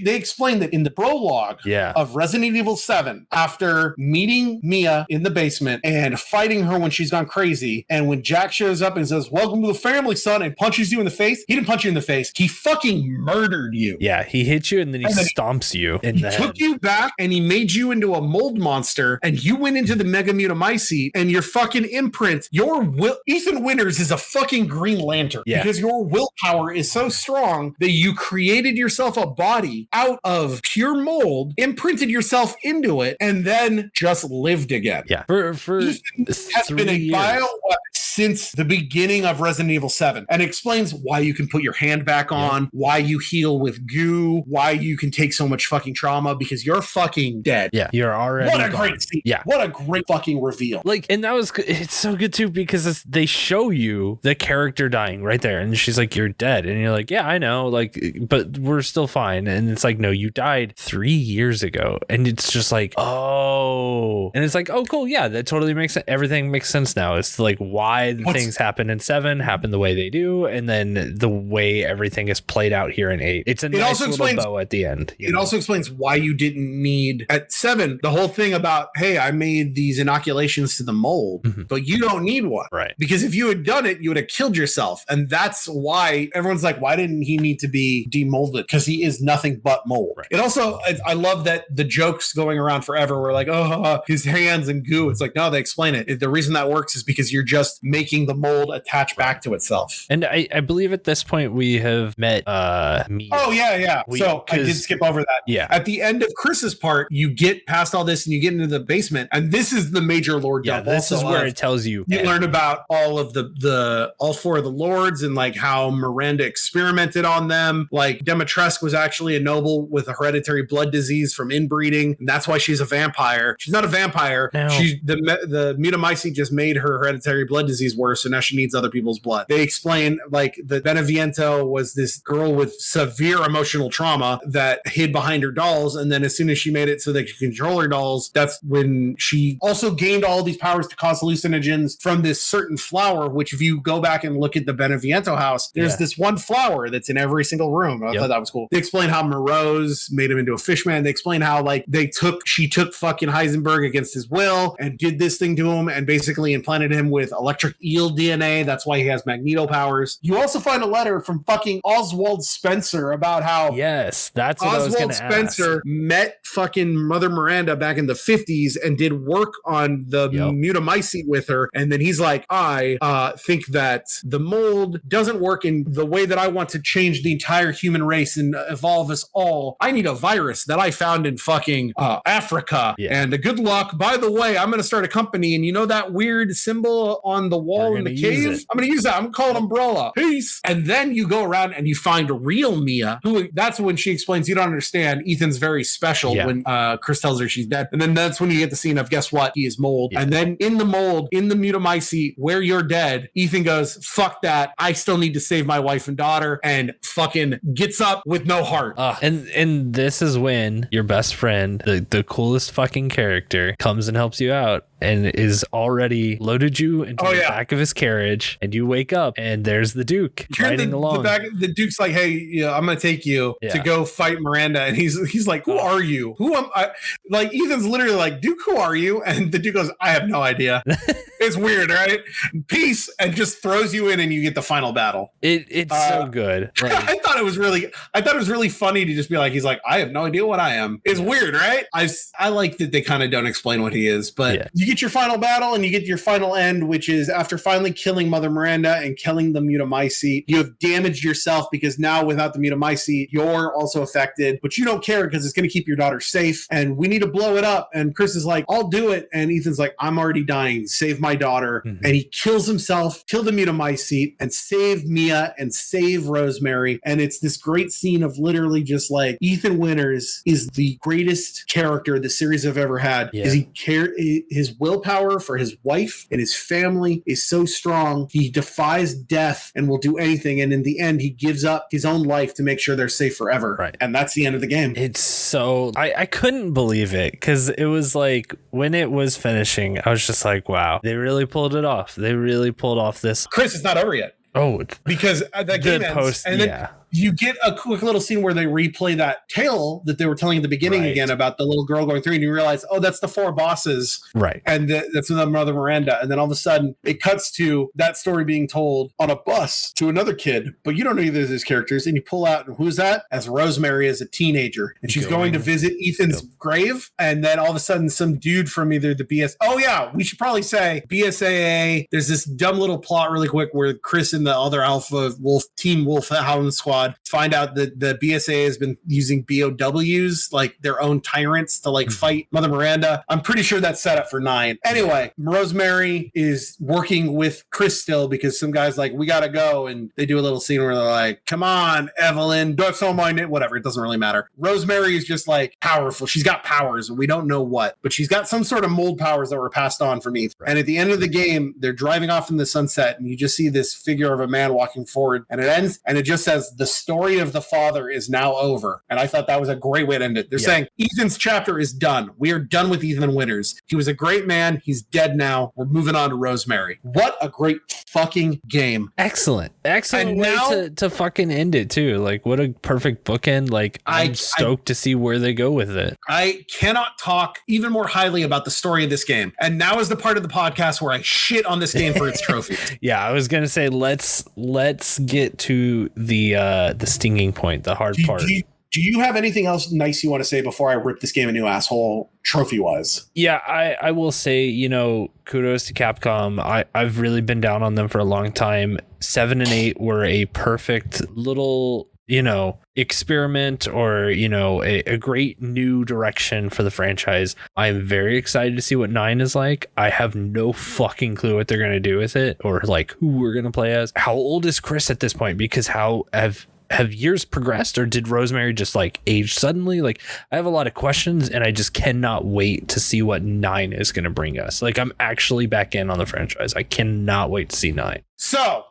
They explained that in the prologue of Resident Evil 7, after meeting Mia in the basement and fighting her when she's gone crazy, and when Jack shows up and says, welcome to the family, son, and punches you in the face, he didn't punch you in the face. He fucking murdered you. Yeah, he hits you and then he stomps you in the head. He took you back and he made you into a mold monster, and you went into the Mega Mutamycete, and your fucking imprint, Ethan Winters is a fucking Green Lantern because your willpower is so strong that you created yourself a body out of pure mold, imprinted yourself into it, and then just lived again. Yeah, for Ethan has been a bioweapon since the beginning of Resident Evil 7, and explains why you can put your hand back on, why you heal with goo, why you can take so much fucking trauma, because you're fucking dead. Yeah, you're already What a great scene. Yeah. What a great fucking reveal. Like, and that was, it's so good too, because they show you the character dying right there. And she's like, you're dead. And you're like, yeah, I know. Like, but we're still fine. And it's like, no, you died 3 years ago. And it's just like, oh. And it's like, oh, cool. Yeah, that totally makes sense. Everything makes sense now. It's like why things happen in 7 happen the way they do. And then the way everything is played out here in 8. It's a nice little bow at the end. It also explains why you didn't need, at 7, the whole thing about, hey, I made these inoculations to the mold, but you don't need one. Right. Because if you had done it, you would have killed yourself. And that's why everyone's like, why didn't he need to be demolded? Because he is nothing but mold. Right. It also, I love that the jokes going around forever were like, oh, his hands and goo. It's like, no, they explain it. The reason that works is because you're just making the mold attach back to itself. And I believe at this point we have met Mia. Oh, yeah. So I did skip over that. Yeah. At the end of Chris's part, you get past all this and you get into the basement, and this is the major lord dump. This is where it tells you learn about all of all 4 of the lords and like how Miranda experimented on them. Like Demetresque was actually a noble with a hereditary blood disease from inbreeding, and that's why she's a vampire. She's not a vampire. No. The Mutamycete just made her hereditary blood disease worse, so now she needs other people's blood. They explain like the Beneviento was this girl with severe emotional trauma that hid behind her dolls, and then as soon as she made it so they could control her dolls, that's when she also gained all these powers to cause hallucinogens from this certain flower, which if you go back and look at the Beneviento house, there's this one flower that's in every single room. I thought that was cool. They explain how Morose made him into a fishman. They explain how like she took fucking Heisenberg against his will and did this thing to him and basically implanted him with electric electric eel DNA. That's why he has Magneto powers. You also find a letter from fucking Oswald Spencer about how yes, that's what Oswald Spencer met fucking Mother Miranda back in the 50s and did work on the Mutamycete with her. And then he's like, I think that the mold doesn't work in the way that I want to change the entire human race and evolve us all. I need a virus that I found in fucking Africa. Yeah. And good luck. By the way, I'm going to start a company, and you know that weird symbol on the wall in the cave? I'm going to use that. I'm going to call it Umbrella. Peace. And then you go around and you find real Mia, who that's when she explains, you don't understand. Ethan's very special when Chris tells her she's dead. And then that's when you get the scene of, guess what? He is mold. Yeah. And then in the mold, in the Mutamycete, where you're dead, Ethan goes, fuck that. I still need to save my wife and daughter, and fucking gets up with no heart. And this is when your best friend, the coolest fucking character, comes and helps you out and is already loaded you into the back of his carriage, and you wake up and there's the Duke riding along. The Duke's like, hey, I'm gonna take you to go fight Miranda, and he's like, who are you? Who am I? Like, Ethan's literally like, Duke, who are you? And the Duke goes, I have no idea. It's weird, right? Peace, and just throws you in, and you get the final battle. It's so good. Like, I thought it was really funny to just be like, he's like, I have no idea what I am. It's weird, right? I like that they kind of don't explain what he is, but you get your final battle and you get your final end, which is after finally killing Mother Miranda and killing the Mutamycete, you have damaged yourself because now without the Mutamycete, you're also affected, but you don't care because it's going to keep your daughter safe, and we need to blow it up. And Chris is like, I'll do it. And Ethan's like, I'm already dying. Save my daughter. Mm-hmm. And he kills himself, kill the Mutamycete, and save Mia and save Rosemary. And it's this great scene of literally just like, Ethan Winters is the greatest character the series have ever had. Is his willpower for his wife and his family is so strong. He defies death and will do anything. And in the end, he gives up his own life to make sure they're safe forever. Right. And that's the end of the game. It's so, I couldn't believe it, because it was like, when it was finishing, I was just like, wow, they really pulled it off. They really pulled off this. Chris, it's not over yet. Oh, because that game ends, and then you get a quick little scene where they replay that tale that they were telling at the beginning again about the little girl going through, and you realize, oh, that's the 4 bosses. Right. And that's the Mother Miranda. And then all of a sudden it cuts to that story being told on a bus to another kid, but you don't know either of those characters. And you pull out, and who's that? As Rosemary as a teenager. And she's going to visit Ethan's grave. And then all of a sudden some dude from either the BS. Oh yeah, we should probably say BSAA. There's this dumb little plot really quick where Chris and the other Alpha Wolf Team Wolfhound Squad find out that the BSA has been using BOWs, like their own tyrants, to like fight Mother Miranda. I'm pretty sure that's set up for 9. Anyway, Rosemary is working with Chris still because some guy's like, we gotta go, and they do a little scene where they're like, come on, Evelyn, don't so mind it, whatever, it doesn't really matter. Rosemary is just like powerful. She's got powers, and we don't know what, but she's got some sort of mold powers that were passed on from Ethan. And at the end of the game, they're driving off in the sunset, and you just see this figure of a man walking forward, and it ends, and it just says, the story of the father is now over. And I thought that was a great way to end it. They're saying Ethan's chapter is done. We are done with Ethan Winters. He was a great man. He's dead now. We're moving on to Rosemary. What a great fucking game. Excellent way now, to fucking end it too. Like, what a perfect bookend. Like, I'm stoked to see where they go with it. I cannot talk even more highly about the story of this game. And now is the part of the podcast where I shit on this game for its trophies. Yeah, I was gonna say let's get to the stinging point, the hard part. Do you have anything else nice you want to say before I rip this game a new asshole trophy wise? Yeah, I will say, kudos to Capcom. I've really been down on them for a long time. 7 and 8 were a perfect little, experiment, or, a great new direction for the franchise. I'm very excited to see what 9 is like. I have no fucking clue what they're going to do with it, or like who we're going to play as. How old is Chris at this point? Because how have years progressed, or did Rosemary just like age suddenly? Like, I have a lot of questions, and I just cannot wait to see what 9 is going to bring us. Like, I'm actually back in on the franchise. I cannot wait to see 9. So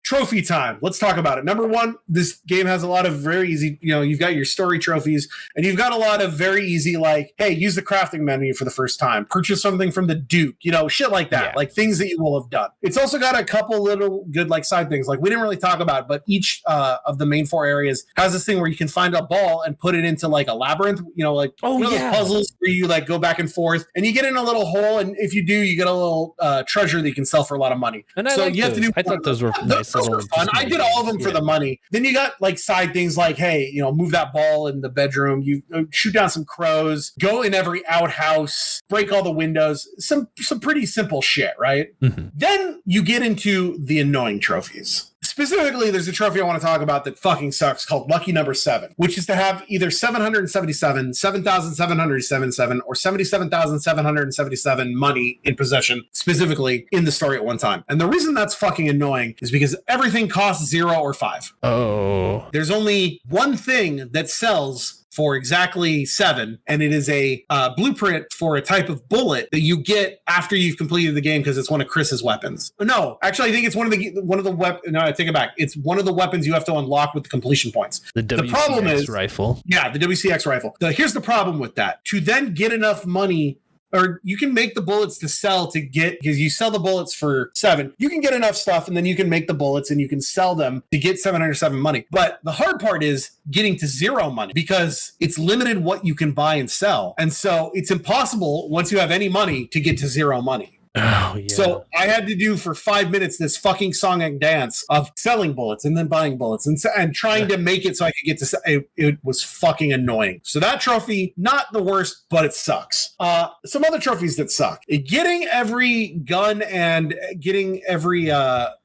trophy time. Let's talk about it. Number one, this game has a lot of very easy, you've got your story trophies, and you've got a lot of very easy, like, hey, use the crafting menu for the first time, purchase something from the Duke, shit like that, like things that you will have done. It's also got a couple little good, like, side things, like we didn't really talk about, but each of the main 4 areas has this thing where you can find a ball and put it into like a labyrinth, those puzzles where you like go back and forth, and you get in a little hole, and if you do, you get a little treasure that you can sell for a lot of money. And I thought those were nice. Those were fun. I did all of them for the money. Then you got like side things like, hey, move that ball in the bedroom, you shoot down some crows, go in every outhouse, break all the windows, some pretty simple shit, right? Mm-hmm. Then you get into the annoying trophies. Specifically, there's a trophy I want to talk about that fucking sucks called Lucky Number 7, which is to have either 777, 7,777, or 77,777 money in possession, specifically in the story at one time. And the reason that's fucking annoying is because everything costs 0 or 5. Oh. There's only one thing that sells for exactly 7, and it is a blueprint for a type of bullet that you get after you've completed the game because it's one of Chris's weapons. No, actually, I think it's one of the weapons. No, I take it back. It's one of the weapons you have to unlock with the completion points. The WCX rifle. Yeah, the WCX rifle. Here's the problem with that. To then get enough money, or you can make the bullets to sell to get, because you sell the bullets for 7. You can get enough stuff, and then you can make the bullets and you can sell them to get 707 money. But the hard part is getting to 0 money, because it's limited what you can buy and sell. And so it's impossible once you have any money to get to 0 money. Oh, yeah. So I had to do for 5 minutes this fucking song and dance of selling bullets and then buying bullets and trying to make it so I could get to it was fucking annoying. So that trophy, not the worst, but it sucks. Some other trophies that suck. Getting every gun and getting every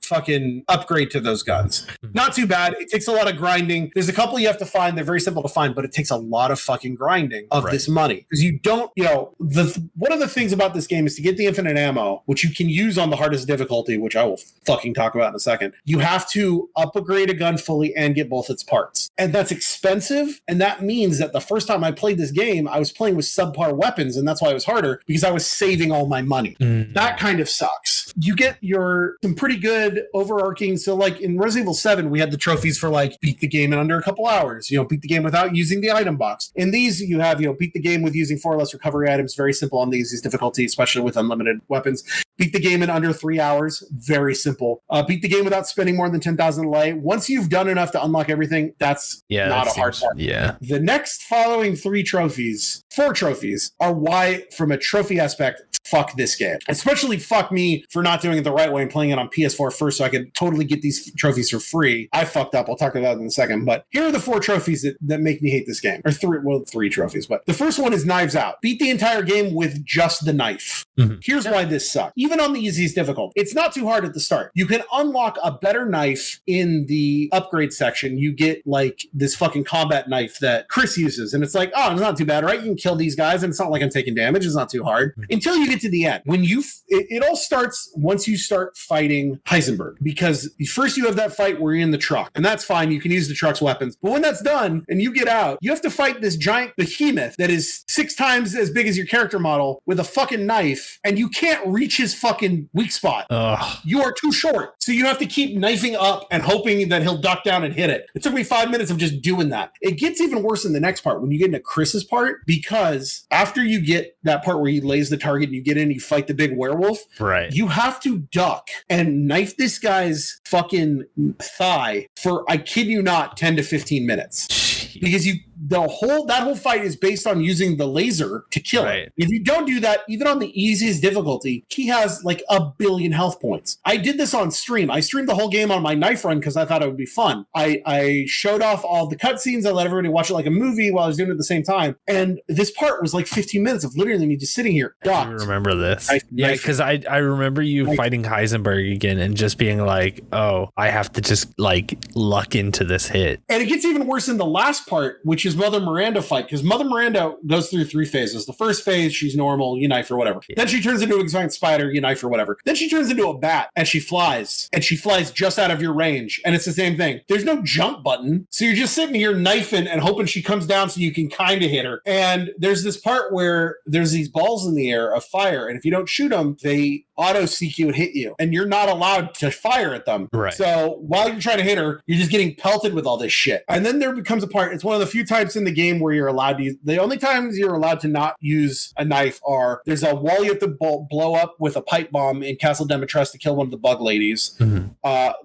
fucking upgrade to those guns. Not too bad. It takes a lot of grinding. There's a couple you have to find. They're very simple to find, but it takes a lot of fucking grinding of this money. Because you don't, one of the things about this game is to get the infinite ammo, which you can use on the hardest difficulty, which I will fucking talk about in a second. You have to upgrade a gun fully and get both its parts. And that's expensive. And that means that the first time I played this game, I was playing with subpar weapons. And that's why it was harder, because I was saving all my money. That kind of sucks. You get some pretty good overarching. So like in Resident Evil 7, we had the trophies for like beat the game in under a couple hours, beat the game without using the item box. In these, you have, beat the game with using 4 or less recovery items. Very simple on the easiest difficulty, especially with unlimited weapons. Beat the game in under 3 hours. Very simple. Beat the game without spending more than 10,000 lei. Once you've done enough to unlock everything, that's not a hard part. Yeah. The next following 4 trophies are why, from a trophy aspect, fuck this game. Especially fuck me for not doing it the right way and playing it on PS4 first so I could totally get these trophies for free. I fucked up. I'll talk about that in a second. But here are the 4 trophies that make me hate this game. Or 3 trophies. But the first one is Knives Out. Beat the entire game with just the knife. Mm-hmm. Here's why this sucks. Even on the easiest difficult, it's not too hard at the start. You can unlock a better knife in the upgrade section. You get like this fucking combat knife that Chris uses. And it's like, oh, it's not too bad, right? You can kill these guys and it's not like I'm taking damage. It's not too hard. Until you get to the end. When it all starts once you start fighting Heisenberg. Because first you have that fight where you're in the truck. And that's fine. You can use the truck's weapons. But when that's done and you get out, you have to fight this giant behemoth that is 6 times as big as your character model with a fucking knife. And you can't reach his fucking weak spot. Ugh. You are too short. So you have to keep knifing up and hoping that he'll duck down and hit it. It took me 5 minutes of just doing that. It gets even worse in the next part when you get into Chris's part, because after you get that part where he lays the target and you get in and you fight the big werewolf, right? You have to duck and knife this guy's fucking thigh for, I kid you not, 10 to 15 minutes. Jeez. Because that whole fight is based on using the laser to kill him. If you don't do that, even on the easiest difficulty, he has like 1 billion health points. I did this on stream. I streamed the whole game on my knife run because I thought it would be fun. I showed off all the cutscenes. I let everybody watch it like a movie while I was doing it at the same time. And this part was like 15 minutes of literally me just sitting here. I remember this. Yeah, because I remember you fighting Heisenberg again and just being like, oh, I have to just like luck into this hit. And it gets even worse in the last part, which is Mother Miranda fight, because Mother Miranda goes through 3 phases. The first phase, she's normal, you knife or whatever. Yeah. Then she turns into a giant spider, you knife or whatever. Then she turns into a bat and she flies just out of your range. And it's the same thing. There's no jump button. So you're just sitting here knifing and hoping she comes down so you can kind of hit her. And there's this part where there's these balls in the air of fire. And if you don't shoot them, they auto seek you and hit you, and you're not allowed to fire at them. Right. So while you're trying to hit her, you're just getting pelted with all this shit. And then there becomes a part, it's one of the few times in the game where you're allowed to use, the only times you're allowed to not use a knife are, there's a wall you have to blow up with a pipe bomb in Castle Demetresque to kill one of the bug ladies.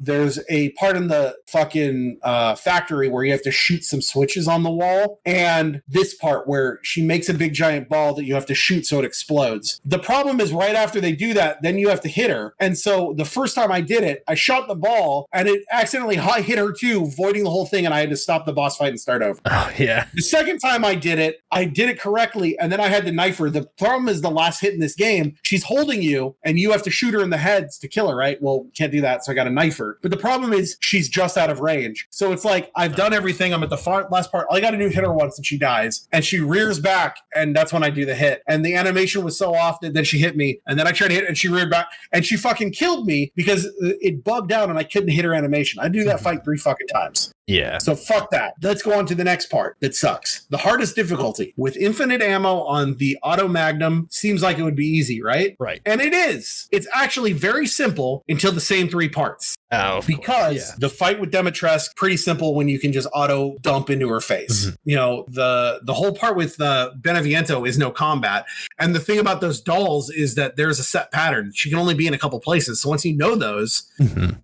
There's a part in the fucking factory where you have to shoot some switches on the wall, and this part where she makes a big giant ball that you have to shoot so it explodes. The problem is right after they do that, then you have to hit her. And so the first time I did it, I shot the ball and it accidentally hit her too, voiding the whole thing, and I had to stop the boss fight and start over. Oh, yeah. The second time I did it correctly, and then I had to knife her. The problem is the last hit in this game, she's holding you and you have to shoot her in the heads to kill her, right? Well, can't do that, so I got to knife her. But the problem is she's just out of range. So it's like, I've done everything. I'm at the last part. All I got to do is hit her once and she dies. And she rears back, and that's when I do the hit. And the animation was so off that then she hit me, and then I tried to hit her, and she reared back, and she fucking killed me because it bugged out and I couldn't hit her animation. I do that fight 3 fucking times. Yeah. So fuck that. Let's go on to the next part that sucks. The hardest difficulty. With infinite ammo on the auto magnum, seems like it would be easy, right? Right. And it is. It's actually very simple until the same 3 parts. Oh, because the fight with Demetresque, pretty simple when you can just auto dump into her face. You know, the whole part with Beneviento is no combat. And the thing about those dolls is that there's a set pattern. She can only be in a couple places. So once you know those,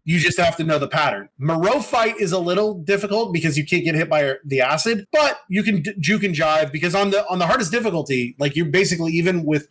you just have to know the pattern. Moreau fight is a little difficult because you can't get hit by the acid, but you can juke and jive, because on the hardest difficulty, like, you're basically, even with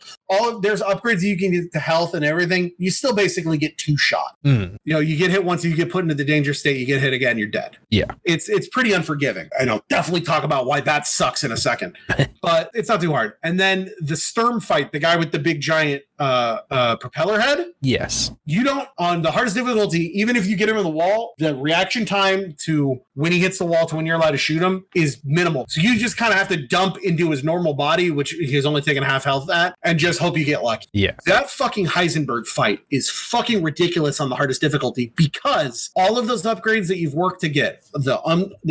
there's upgrades that you can get to health and everything, you still basically get 2 shot. You know, you get hit once, you get put into the danger state, you get hit again, you're dead. Yeah. It's pretty unforgiving. I know, definitely talk about why that sucks in a second, but it's not too hard. And then the Sturm fight, the guy with the big giant propeller head. Yes. You don't, on the hardest difficulty, even if you get him in the wall, the reaction time to when he hits the wall to when you're allowed to shoot him is minimal. So you just kind of have to dump into his normal body, which he's only taking half health at, and just hope you get lucky. Yeah. That fucking Heisenberg fight is fucking ridiculous on the hardest difficulty, because all of those upgrades that you've worked to get, the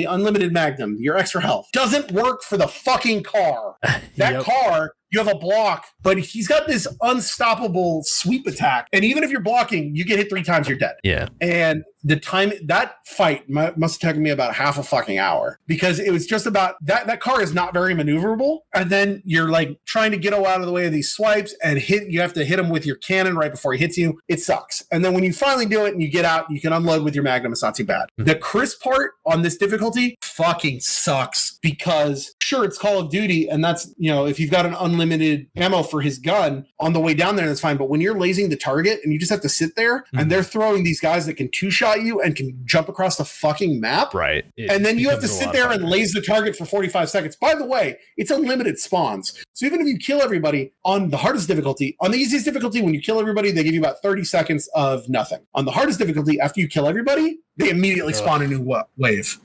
unlimited magnum, your extra health, doesn't work for the fucking car. That car, you have a block, but he's got this unstoppable sweep attack. And even if you're blocking, you get hit 3 times, you're dead. Yeah. And the time, that fight must have taken me about half a fucking hour, because it was just about that car is not very maneuverable. And then you're like trying to get out of the way of these swipes and you have to hit him with your cannon right before he hits you. It sucks. And then when you finally do it and you get out, you can unload with your magnum. It's not too bad. The Chris part on this difficulty fucking sucks, because sure, it's Call of Duty, and that's, you know, if you've got an unlimited ammo for his gun on the way down there, that's fine. But when you're lasing the target and you just have to sit there and they're throwing these guys that can 2-shot you and can jump across the fucking map. Right. And then you have to sit there and laze the target for 45 seconds. By the way, it's unlimited spawns. So even if you kill everybody on the hardest difficulty, on the easiest difficulty, when you kill everybody, they give you about 30 seconds of nothing. On the hardest difficulty, after you kill everybody, they immediately spawn a new wave.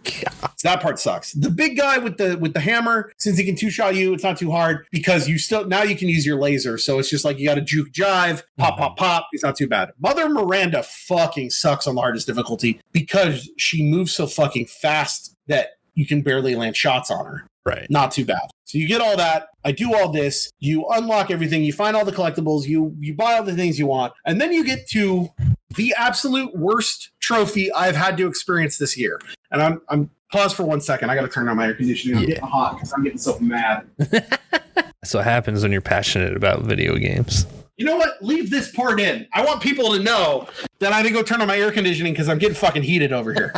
So that part sucks. The big guy with the hammer, since he can 2-shot you, it's not too hard, because now you can use your laser. So it's just like you got to juke jive, pop, pop, pop. It's not too bad. Mother Miranda fucking sucks on the hardest difficulty, because she moves so fucking fast that you can barely land shots on her. Right. Not too bad. So you get all that. I do all this. You unlock everything. You find all the collectibles. You buy all the things you want. And then you get to the absolute worst trophy I've had to experience this year. And I'm pause for 1 second. I got to turn on my air conditioning. I'm getting hot because I'm getting so mad. That's what happens when you're passionate about video games. You know what? Leave this part in. I want people to know that I had to go turn on my air conditioning because I'm getting fucking heated over here.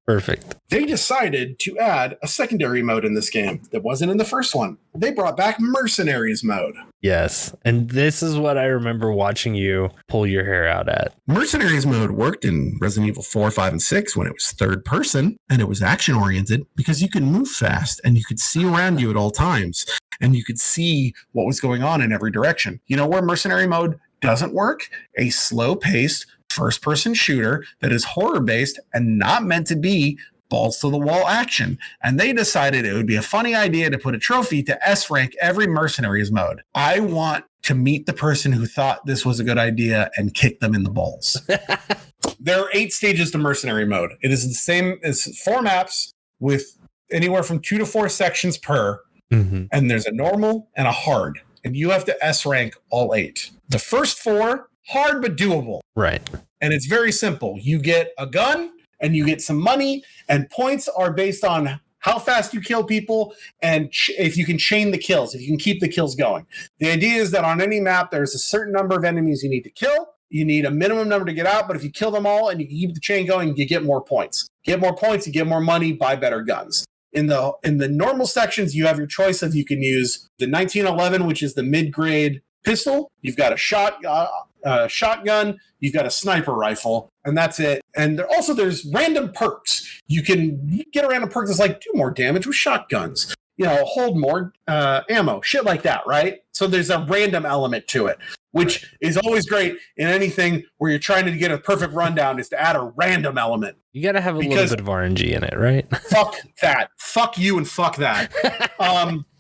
Perfect. They decided to add a secondary mode in this game that wasn't in the first one. They brought back Mercenaries Mode. Yes. And this is what I remember watching you pull your hair out at. Mercenaries Mode worked in Resident Evil 4, 5, and 6 when it was third person, and it was action-oriented because you could move fast and you could see around you at all times, and you could see what was going on in every direction. You know where Mercenary Mode doesn't work? A slow-paced first-person shooter that is horror-based and not meant to be balls-to-the-wall action. And they decided it would be a funny idea to put a trophy to S-rank every Mercenaries Mode. I want to meet the person who thought this was a good idea and kick them in the balls. There are 8 stages to Mercenary Mode. It is the same as 4 maps with anywhere from 2 to 4 sections per. And there's a normal and a hard. And you have to S-rank all 8. The first 4, hard but doable. Right. And it's very simple. You get a gun and you get some money, and points are based on how fast you kill people and if you can chain the kills, if you can keep the kills going. The idea is that on any map, there's a certain number of enemies you need to kill. You need a minimum number to get out, but if you kill them all and you keep the chain going, you get more points. Get more points, you get more money, buy better guns. In the normal sections, you have your choice of, you can use the 1911, which is the mid-grade pistol. You've got a shotgun, you've got a sniper rifle, and that's it. And there's random perks. You can get a random perk that's like, do more damage with shotguns, hold more ammo, shit like that, right? So there's a random element to it, which is always great in anything where you're trying to get a perfect rundown, is to add a random element. You got to have a little bit of RNG in it, right? Fuck that. Fuck you and fuck that.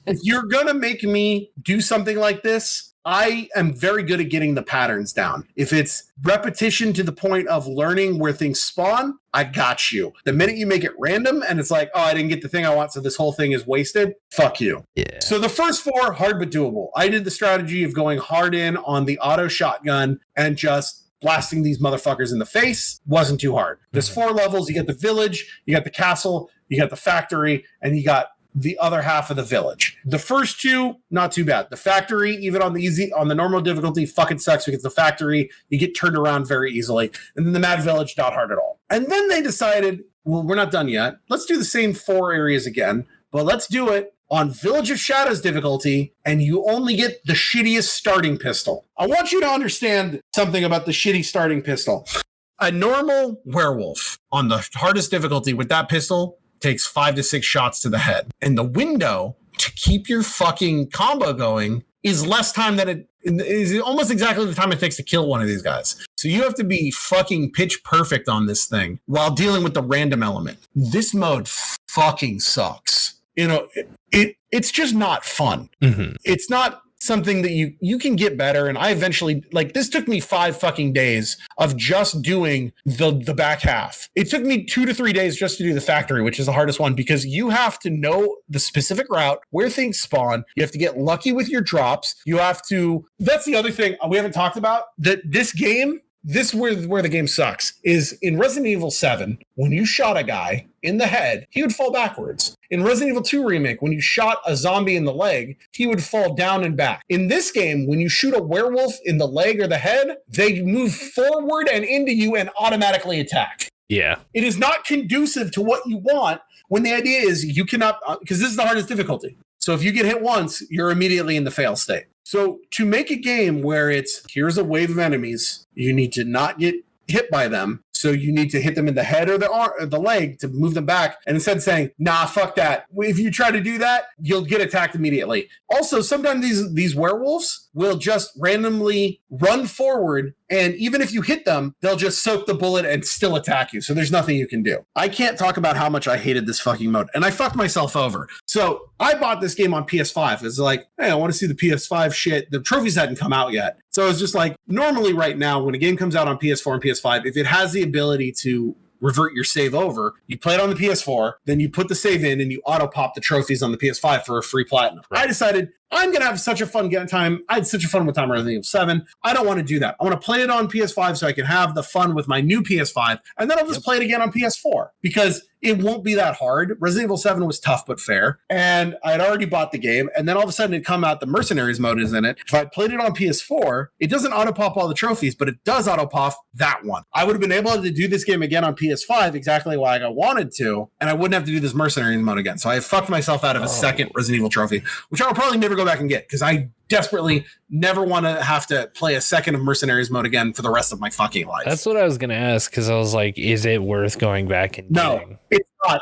If you're going to make me do something like this, I am very good at getting the patterns down. If it's repetition to the point of learning where things spawn, I got you. The minute you make it random and it's like, oh, I didn't get the thing I want, so this whole thing is wasted, fuck you. Yeah. So the first 4, hard but doable. I did the strategy of going hard in on the auto shotgun and just blasting these motherfuckers in the face. Wasn't too hard. There's 4 levels. You got the village, you got the castle, you got the factory, and you got the other half of the village. The first 2, not too bad. The factory, even on the normal difficulty, fucking sucks because the factory, you get turned around very easily. And then the Mad Village, not hard at all. And then they decided, well, we're not done yet. Let's do the same 4 areas again, but let's do it on Village of Shadows difficulty, and you only get the shittiest starting pistol. I want you to understand something about the shitty starting pistol. A normal werewolf on the hardest difficulty with that pistol takes 5 to 6 shots to the head. And the window to keep your fucking combo going is less time than it is, almost exactly the time it takes to kill one of these guys. So you have to be fucking pitch perfect on this thing while dealing with the random element. This mode fucking sucks. It's just not fun. Mm-hmm. It's not something that you can get better. And I eventually, this took me 5 fucking days of just doing the back half. It took me 2 to 3 days just to do the factory, which is the hardest one, because you have to know the specific route where things spawn. You have to get lucky with your drops. That's the other thing we haven't talked about, that this game, where the game sucks, is in Resident Evil 7, when you shot a guy in the head, he would fall backwards. In Resident Evil 2 Remake, when you shot a zombie in the leg, he would fall down and back. In this game, when you shoot a werewolf in the leg or the head, they move forward and into you and automatically attack. Yeah. It is not conducive to what you want, when the idea is you cannot, because this is the hardest difficulty. So if you get hit once, you're immediately in the fail state. So to make a game where here's a wave of enemies, you need to not get hit by them. So you need to hit them in the head or the leg to move them back. And instead saying, nah, fuck that. If you try to do that, you'll get attacked immediately. Also, sometimes these werewolves will just randomly run forward. And even if you hit them, they'll just soak the bullet and still attack you. So there's nothing you can do. I can't talk about how much I hated this fucking mode. And I fucked myself over. So I bought this game on PS5. It's like, hey, I want to see the PS5 shit. The trophies hadn't come out yet. So I was just like, normally right now, when a game comes out on PS4 and PS5, if it has the ability to revert your save over, you play it on the PS4, then you put the save in and you auto pop the trophies on the PS5 for a free platinum. Right. I decided I'm going to have such a fun time. I had such a fun with time Resident Evil 7. I don't want to do that. I want to play it on PS5 so I can have the fun with my new PS5, and then I'll just play it again on PS4 because it won't be that hard. Resident Evil 7 was tough but fair, and I had already bought the game, and then all of a sudden it come out, the Mercenaries Mode is in it. If I played it on PS4, it doesn't auto-pop all the trophies, but it does auto-pop that one. I would have been able to do this game again on PS5 exactly like I wanted to, and I wouldn't have to do this Mercenaries Mode again. So I fucked myself out of a second Resident Evil trophy, which I will probably never go back and get because I desperately never want to have to play a second of Mercenaries Mode again for the rest of my fucking life. That's what I was going to ask, because I was like, is it worth going back and No, it's not.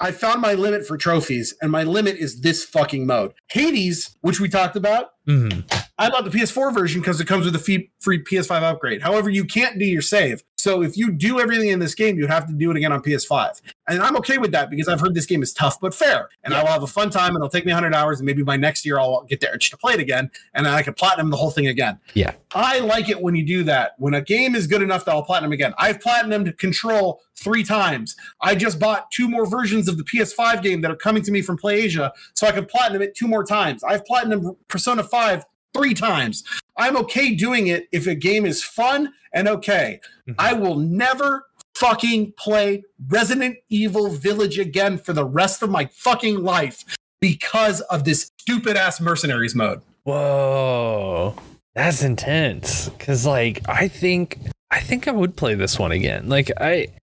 I found my limit for trophies, and my limit is this fucking mode. Hades, which we talked about, I bought the PS4 version because it comes with a free PS5 upgrade. However, you can't do your save. So if you do everything in this game, you'd have to do it again on PS5. And I'm okay with that because I've heard this game is tough but fair. And I will have a fun time, and it'll take me 100 hours, and maybe by next year I'll get the urge to play it again, and I can platinum the whole thing again. Yeah. I like it when you do that. When a game is good enough that I'll platinum again. I've platinumed Control 3 times. I just bought 2 more versions of the PS5 game that are coming to me from PlayAsia, so I can platinum it 2 more times. I've platinumed Persona 5 3 times. I'm okay doing it if a game is fun and okay. I will never fucking play Resident Evil Village again for the rest of my fucking life because of this stupid ass Mercenaries mode. Whoa, that's intense. Because like I think I would play this one again. Like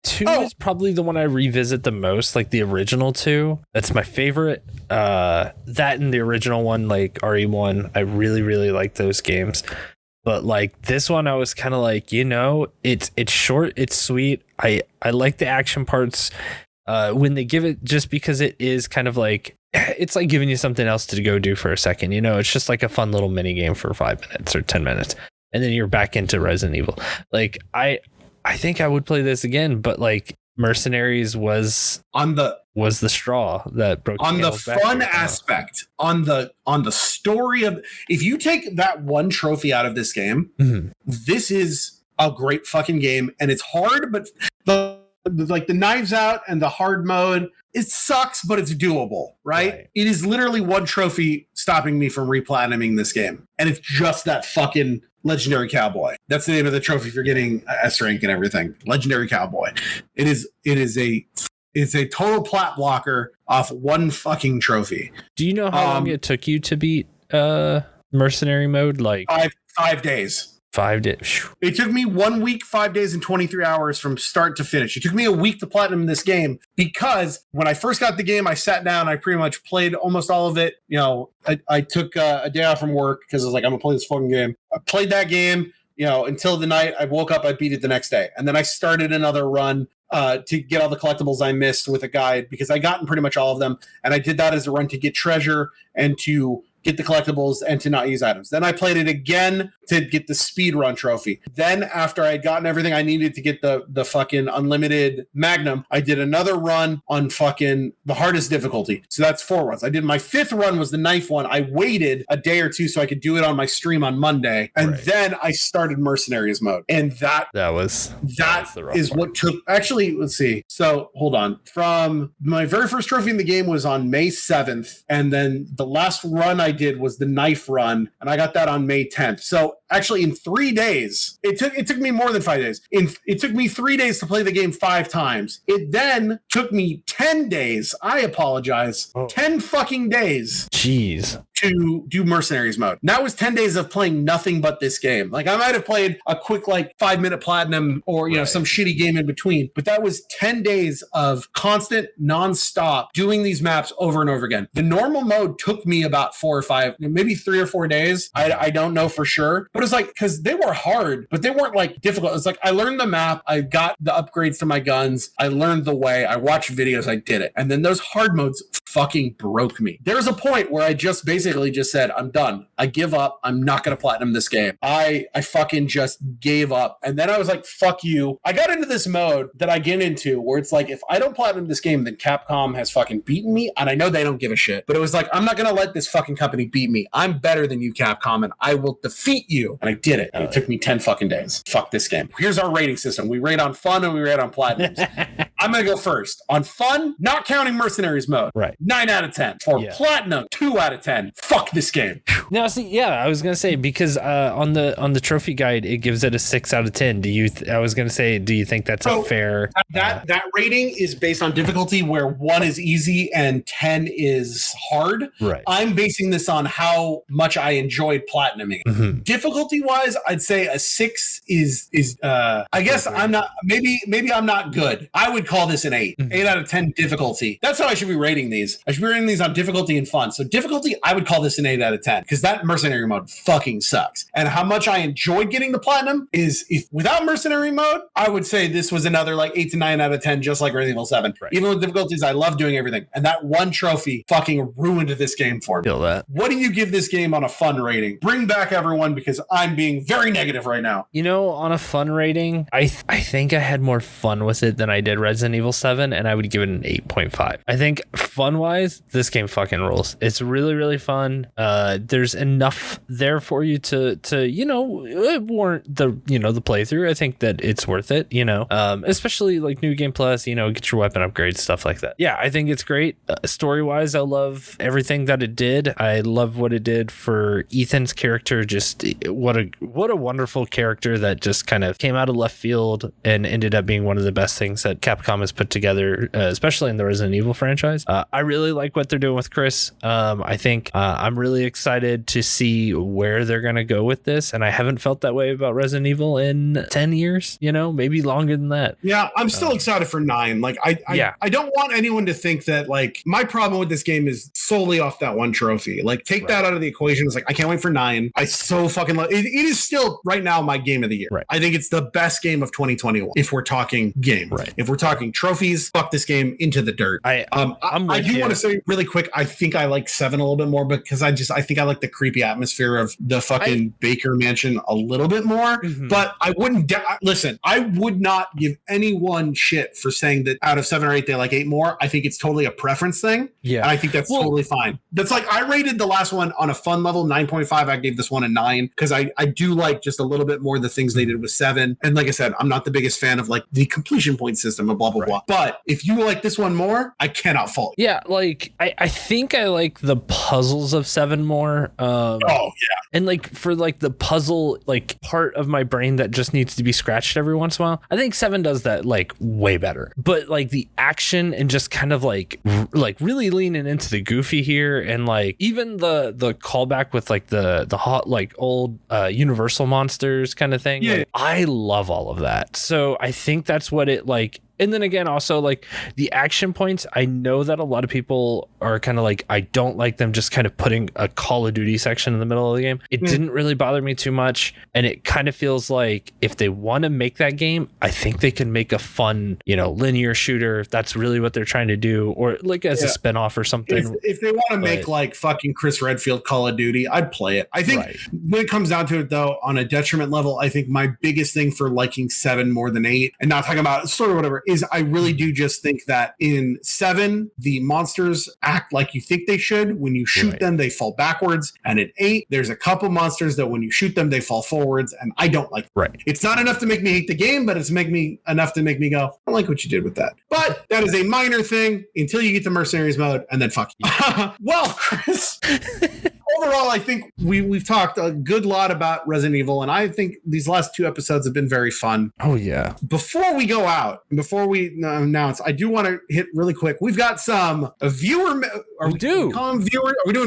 two is probably the one I revisit the most, like the original 2. That's my favorite. That and the original one, like RE1, I really, really like those games. But like this one, I was kind of like, it's short, it's sweet. I like the action parts when they give it, just because it is kind of like, it's like giving you something else to go do for a second. It's just like a fun little mini game for 5 minutes or 10 minutes. And then you're back into Resident Evil. Like I think I would play this again, but like Mercenaries was the straw that broke on the fun aspect, on the story of, if you take that one trophy out of this game, this is a great fucking game, and it's hard, but the knives out and the hard mode, it sucks, but it's doable, right? It is literally one trophy stopping me from replatinuming this game, and it's just that fucking Legendary Cowboy. That's the name of the trophy if you're getting S rank and everything. Legendary Cowboy. It's a total plat blocker off one fucking trophy. Do you know how long it took you to beat Mercenary Mode? Like 5 days. 5 days. It took me 1 week, 5 days, and 23 hours from start to finish. It took me a week to platinum this game because when I first got the game, I sat down, I pretty much played almost all of it. I took a day off from work because I was like, I'm gonna play this fucking game. I played that game, until the night. I woke up, I beat it the next day. And then I started another run to get all the collectibles I missed with a guide, because I gotten pretty much all of them. And I did that as a run to get treasure and to get the collectibles and to not use items. Then I played it again to get the speed run trophy. Then after I had gotten everything I needed to get the fucking unlimited magnum, I did another run on fucking the hardest difficulty. So that's 4 runs. I did my 5th run was the knife one. I waited a day or two so I could do it on my stream on Monday. And then I started Mercenaries mode. And that is what took, actually, let's see. So hold on. From my very first trophy in the game was on May 7th. And then the last run I did was the knife run, and I got that on May 10th. So actually in 3 days, it took me more than 5 days. It took me 3 days to play the game 5 times. It then took me 10 days. I apologize. 10 fucking days. Jeez. To do Mercenaries mode. And that was 10 days of playing nothing but this game. Like I might have played a quick 5-minute platinum or some shitty game in between, but that was 10 days of constant nonstop doing these maps over and over again. The normal mode took me about 4 or 5, maybe 3 or 4 days. I don't know for sure, but it's like, because they were hard, but they weren't like difficult. It's like I learned the map, I got the upgrades to my guns, I learned the way, I watched videos, I did it. And then those hard modes fucking broke me. There's a point where I just basically just said, I'm done. I give up. I'm not going to platinum this game. I fucking just gave up. And then I was like, fuck you. I got into this mode that I get into where it's like, if I don't platinum this game, then Capcom has fucking beaten me. And I know they don't give a shit, but it was like, I'm not going to let this fucking company beat me. I'm better than you, Capcom, and I will defeat you. And I did it. And it took me 10 fucking days. Fuck this game. Here's our rating system. We rate on fun and we rate on platinums. I'm going to go first. On fun, not counting Mercenaries mode. Right. 9 out of 10. For platinum, 2 out of 10. Fuck this game. Now, see, I was gonna say, because on the trophy guide it gives it a 6 out of 10. Do you think that's a fair? That rating is based on difficulty, where 1 is easy and 10 is hard. Right. I'm basing this on how much I enjoyed platinuming. Mm-hmm. Difficulty wise, I'd say a 6 is I guess I'm not. Maybe I'm not good. I would call this an 8. Mm-hmm. 8 out of 10 difficulty. That's how I should be rating these. I should be rating these on difficulty and fun. So difficulty, I would call this an 8 out of 10, because that Mercenary Mode fucking sucks. And how much I enjoyed getting the platinum is, if without Mercenary Mode, I would say this was another 8 to 9 out of 10, just like Resident Evil 7. Right. Even with difficulties, I love doing everything. And that one trophy fucking ruined this game for me. Feel that. What do you give this game on a fun rating? Bring back everyone, because I'm being very negative right now. On a fun rating, I think I had more fun with it than I did Resident Resident Evil 7, and I would give it an 8.5. I think fun-wise, this game fucking rules. It's really, really fun. There's enough there for you to warrant the playthrough. I think that it's worth it, especially like New Game Plus, get your weapon upgrades, stuff like that. Yeah, I think it's great. Story-wise, I love everything that it did. I love what it did for Ethan's character. Just what a wonderful character that just kind of came out of left field and ended up being one of the best things that Capcom has put together, especially in the Resident Evil franchise. I really like what they're doing with Chris. I think I'm really excited to see where they're going to go with this, and I haven't felt that way about Resident Evil in 10 years, maybe longer than that. Yeah, I'm still excited for 9. Like, I don't want anyone to think that, like, my problem with this game is solely off that one trophy. Like, take that out of the equation. It's like, I can't wait for 9. I so fucking love it. It is still right now my game of the year. Right. I think it's the best game of 2021 if we're talking game. Right. If we're talking trophies, fuck this game into the dirt. I do want to say really quick, I think I like 7 a little bit more because I think I like the creepy atmosphere of the fucking Baker Mansion a little bit more. Mm-hmm. But I wouldn't listen, I would not give anyone shit for saying that out of 7 or 8 they like 8 more. I think it's totally a preference thing. Yeah. And I think that's totally fine. That's like, I rated the last one on a fun level 9.5. I gave this one a 9 because I do like just a little bit more the things they did with 7. And like I said, I'm not the biggest fan of like the completion point system and blah blah blah. But if you like this one more, I cannot fault you. Yeah, like I think I like the puzzles of 7 more. And like for like the puzzle like part of my brain that just needs to be scratched every once in a while, I think 7 does that like way better. But like the action and just kind of like really leaning into the goofy here, and like even the callback with like the hot like old Universal monsters kind of thing. Yeah, like, I love all of that. So I think that's what it like. And then again, also like the action points, I know that a lot of people are kind of like, I don't like them just kind of putting a Call of Duty section in the middle of the game. It didn't really bother me too much. And it kind of feels like if they want to make that game, I think they can make a fun, linear shooter if that's really what they're trying to do, or like as a spinoff or something. If they want to make like fucking Chris Redfield Call of Duty, I'd play it. I think when it comes down to it though, on a detriment level, I think my biggest thing for liking 7 more than 8 and not talking about sort of whatever is I really do just think that in 7, the monsters act like you think they should. When you shoot them, they fall backwards. And in 8, there's a couple monsters that when you shoot them, they fall forwards. And I don't like that. It's not enough to make me hate the game, but it's enough to make me go, I like what you did with that. But that is a minor thing until you get to Mercenaries Mode, and then fuck you. Well, Chris... Overall, I think we've talked a good lot about Resident Evil, and I think these last 2 episodes have been very fun. Oh, yeah. Before we go out, before we announce, I do want to hit really quick. We've got some viewer... Are we doing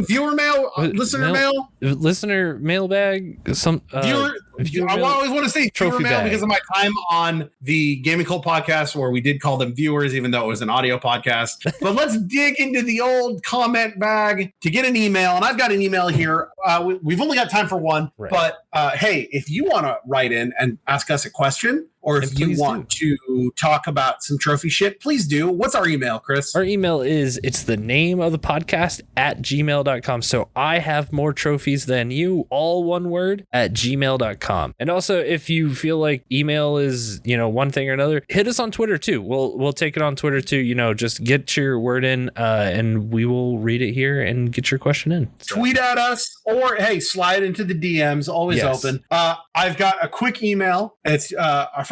viewer mail? Listener mail? Listener mailbag? Viewer I always want to say viewer mail because of my time on the Gaming Cult podcast where we did call them viewers, even though it was an audio podcast. But let's dig into the old comment bag to get an email. And I've got an email here. We've only got time for one. But hey, if you want to write in and ask us a question, or if you want to talk about some trophy shit, please do. What's our email, Chris? Our email it's the name of the podcast @gmail.com. So I have more trophies than you, all one word, @gmail.com. And also, if you feel like email is, one thing or another, hit us on Twitter too. We'll take it on Twitter too. Just get your word in and we will read it here and get your question in. So. Tweet at us or, hey, slide into the DMs. Always open. I've got a quick email. It's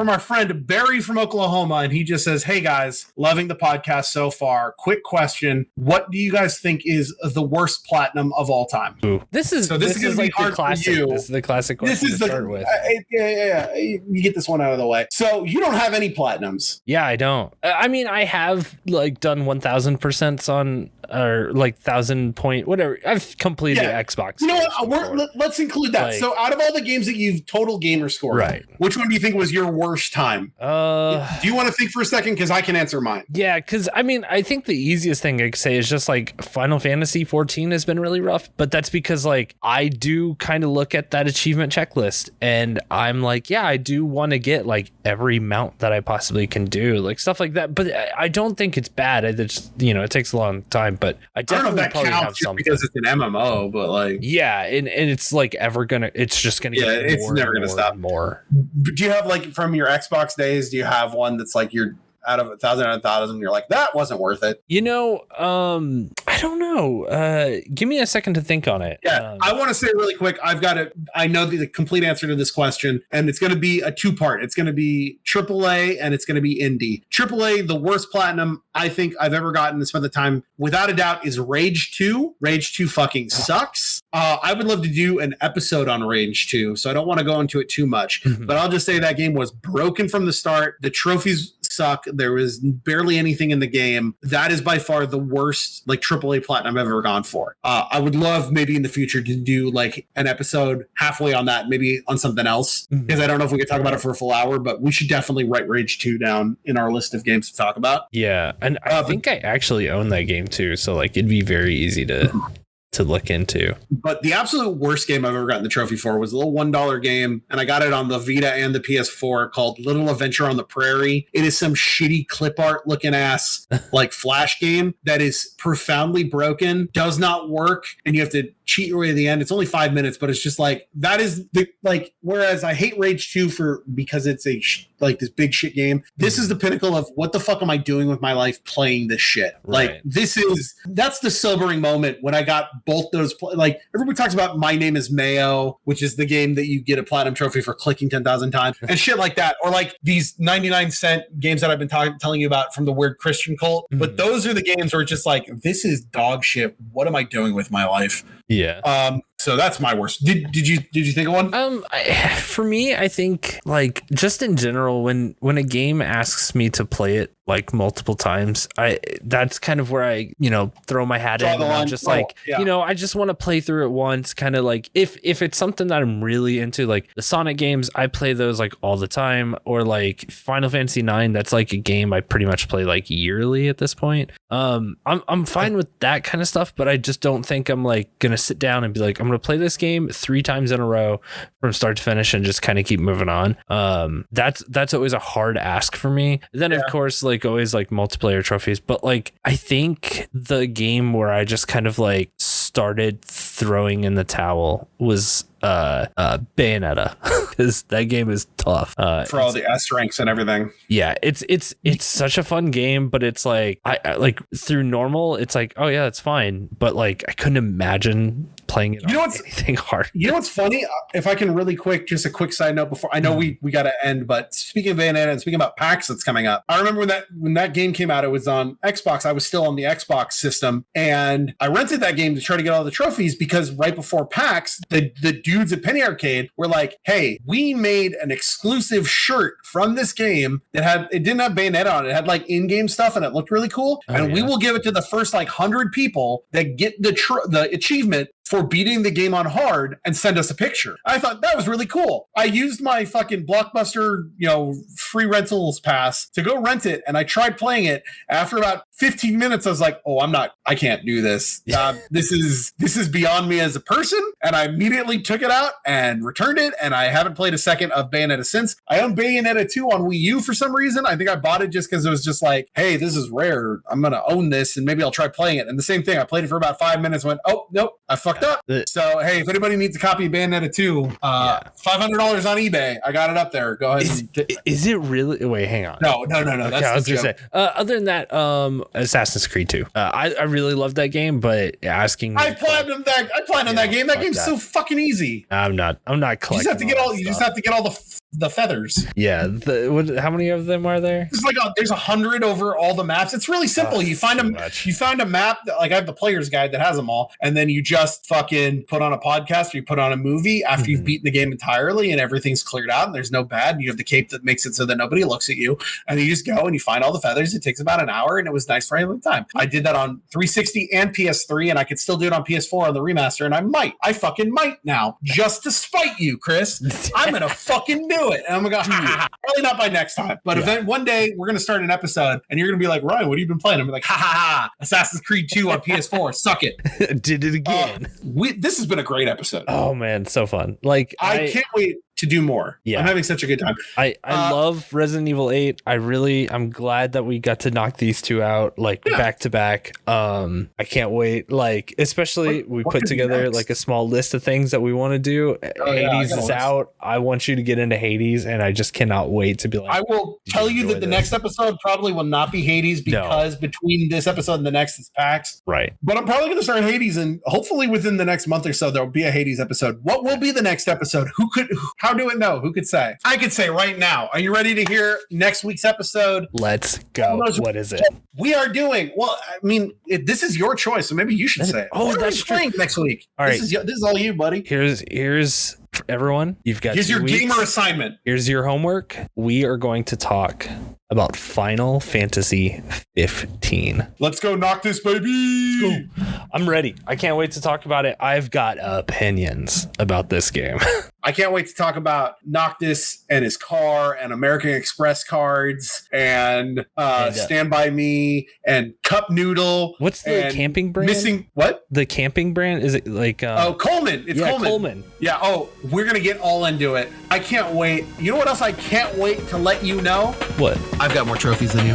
from our friend Barry from Oklahoma, and he just says, hey guys, loving the podcast so far. Quick question. What do you guys think is the worst platinum of all time? Ooh. This is like the classic. This is the classic question to start with. You get this one out of the way. So you don't have any platinums? Yeah, I don't. I mean, I have like done 1,000% on, or like 1,000 point, whatever. I've completed Xbox. You know what? Let's include that. So out of all the games that you've total gamer scored, which one do you think was your worst time? Do you want to think for a second? Because I can answer mine. Yeah, because I mean, I think the easiest thing I could say is just like Final Fantasy 14 has been really rough, but that's because like I do kind of look at that achievement checklist and I'm like, yeah, I do want to get like every mount that I possibly can do, like stuff like that. But I don't think it's bad. It's it takes a long time, but I definitely probably have something because it's an MMO. But like, yeah, and it's like it's just gonna get it's never gonna stop more. Do you have like from your Xbox days? Do you have one that's like your out of 1,000 out of 1,000, you're like, that wasn't worth it? You know, I don't know. Give me a second to think on it. Yeah, I want to say really quick, I know the complete answer to this question, and it's going to be a two-part. It's going to be AAA and it's going to be indie. AAA, the worst platinum I think I've ever gotten to spend the time, without a doubt, is Rage 2. Rage 2 fucking sucks. I would love to do an episode on Rage 2, so I don't want to go into it too much, but I'll just say that game was broken from the start. The trophies suck. There was barely anything in the game. That is by far the worst like AAA platinum I've ever gone for. I would love maybe in the future to do like an episode halfway on that, maybe on something else, because I don't know if we could talk about it for a full hour, but we should definitely write Rage 2 down in our list of games to talk about. Yeah, and I think I actually own that game too, so like it'd be very easy to look into. But the absolute worst game I've ever gotten the trophy for was a little $1 game, and I got it on the Vita and the PS4, called Little Adventure on the Prairie. It is some shitty clip art looking ass like Flash game that is profoundly broken, does not work, and you have to cheat your way to the end. It's only 5 minutes, but it's just like, that is the like, whereas I hate Rage 2 because it's a like this big shit game, this is the pinnacle of what the fuck am I doing with my life playing this shit. Right. Like that's the sobering moment when I got both those like, everybody talks about My Name is Mayo, which is the game that you get a platinum trophy for clicking 10,000 times and shit like that, or like these 99-cent games that I've been telling you about from the weird Christian cult. But those are the games where it's just like, this is dog shit. What am I doing with my life? Yeah. So that's my worst. Did you think of one? For me, I think like just in general, when a game asks me to play it like multiple times, that's kind of where I, throw my hat in. And I'm just I just want to play through it once. Kind of like if it's something that I'm really into, like the Sonic games, I play those like all the time, or like Final Fantasy 9. That's like a game I pretty much play like yearly at this point. I'm fine with that kind of stuff, but I just don't think I'm like gonna sit down and be like, I'm gonna play this game 3 times in a row from start to finish and just kind of keep moving on. That's always a hard ask for me. Then of course, like always like multiplayer trophies, but like I think the game where I just kind of like started throwing in the towel was Bayonetta, because that game is tough for all the S ranks and everything. Yeah, it's such a fun game, but it's like I like through normal, it's like, oh yeah, it's fine, but like I couldn't imagine playing it anything hard. You know what's funny? If I can really quick, just a quick side note before I know we got to end, but speaking of Bayonetta and speaking about PAX that's coming up, I remember when that game came out, it was on Xbox. I was still on the Xbox system, and I rented that game to try to get all the trophies, because right before PAX, the dudes at Penny Arcade were like, hey, we made an exclusive shirt from this game that it didn't have Bayonetta on it. It had like in-game stuff and it looked really cool. We will give it to the first like 100 people that get the achievement for beating the game on hard and send us a picture. I thought that was really cool. I used my fucking Blockbuster, free rentals pass to go rent it, and I tried playing it. After about 15 minutes, I was like, oh, I can't do this. This is beyond me as a person. And I immediately took it out and returned it, and I haven't played a second of Bayonetta since. I own Bayonetta 2 on Wii U for some reason. I think I bought it just because it was just like, hey, this is rare. I'm going to own this, and maybe I'll try playing it. And the same thing, I played it for about 5 minutes, went, oh, nope, I fucked up. So, hey, if anybody needs a copy of Bayonetta 2, $500 on eBay. I got it up there. Go ahead. Is it really? Wait, hang on. No. Okay, I was going to say, other than that, Assassin's Creed 2. I really love that game, but asking me... I planned that game. That game's so fucking easy. I'm not collecting. You just have to get all the feathers. Yeah. How many of them are there? It's like there's 100 over all the maps. It's really simple. You find a map that, like, I have the player's guide that has them all, and then you just fucking put on a podcast or you put on a movie after you've beaten the game entirely and everything's cleared out and there's no bad. And you have the cape that makes it so that nobody looks at you, and you just go and you find all the feathers. It takes about an hour, and it was nice for a long time. I did that on 360 and PS3, and I could still do it on PS4 on the remaster, and I fucking might now, just to spite you, Chris. I'm gonna fucking do it, and I'm gonna go, probably not by next time, but if then one day we're gonna start an episode and you're gonna be like, Ryan, what have you been playing? I'm gonna be like, Assassin's Creed 2 on PS4, suck it. Did it again. This has been a great episode. Oh man, so fun. Like I can't wait to do more. Yeah. I'm having such a good time. I love Resident Evil 8. I'm glad that we got to knock these two out like back to back. I can't wait. Like, especially we put together like a small list of things that we want to do. Hades is out. I want you to get into Hades, and I just cannot wait to be like, I will tell you that the next episode probably will not be Hades because between this episode and the next is PAX. Right. But I'm probably going to start Hades, and hopefully within the next month or so, there'll be a Hades episode. What will be the next episode? How do it know? Who could say? I could say right now. Are you ready to hear next week's episode? Let's go. What is it? We are doing, well, I mean, this is your choice, so maybe you should say it. Oh, that's true. Playing next week. All right. This is all you, buddy. Here's for everyone. You've got Here's your gamer assignment. Here's your homework. We are going to talk about Final Fantasy 15. Let's go knock this, baby. Let's go. I'm ready. I can't wait to talk about it. I've got opinions about this game. I can't wait to talk about Noctis and his car and American Express cards and Stand By Me and Cup Noodle. What's the camping brand? Missing what? The camping brand? Is it like Coleman? It's Coleman. Yeah. Oh, we're gonna get all into it. I can't wait. You know what else I can't wait to let you know? What? I've got more trophies than you.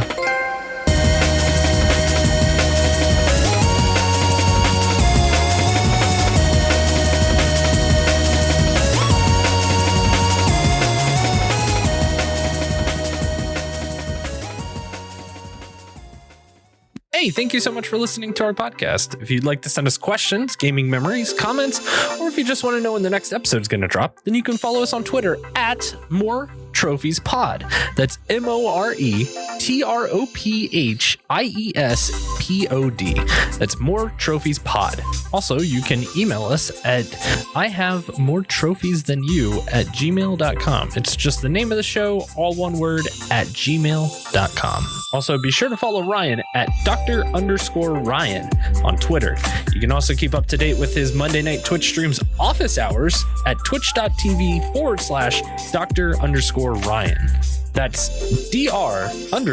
Hey, thank you so much for listening to our podcast. If you'd like to send us questions, gaming memories, comments, or if you just want to know when the next episode is going to drop, then you can follow us on Twitter at MoreTrophiesPod. That's MoreTrophiesPod. That's More Trophies Pod. Also, you can email us at ihavemoretrophiesthanyou@gmail.com. It's just the name of the show, all one word, at gmail.com. Also, be sure to follow Ryan at Dr._Ryan on Twitter. You can also keep up to date with his Monday night Twitch streams office hours at twitch.tv/Dr._Ryan. That's Dr._RYAN.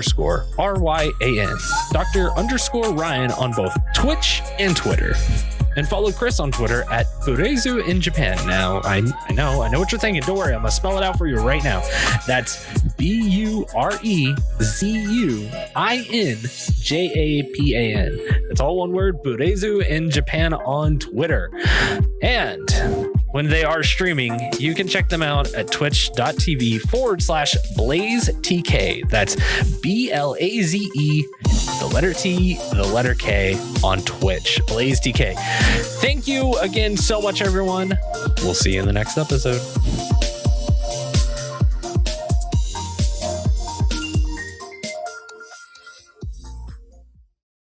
Dr._Ryan on both Twitch and Twitter. And follow Chris on Twitter at Burezu in Japan. Now, I know what you're thinking. Don't worry, I'm going to spell it out for you right now. That's BUREZUINJAPAN. That's all one word, Burezu in Japan on Twitter. And when they are streaming, you can check them out at twitch.tv/BlazeTK. That's BLAZE, the letter T, the letter K on Twitch. BlazeTK. Thank you again so much, everyone. We'll see you in the next episode.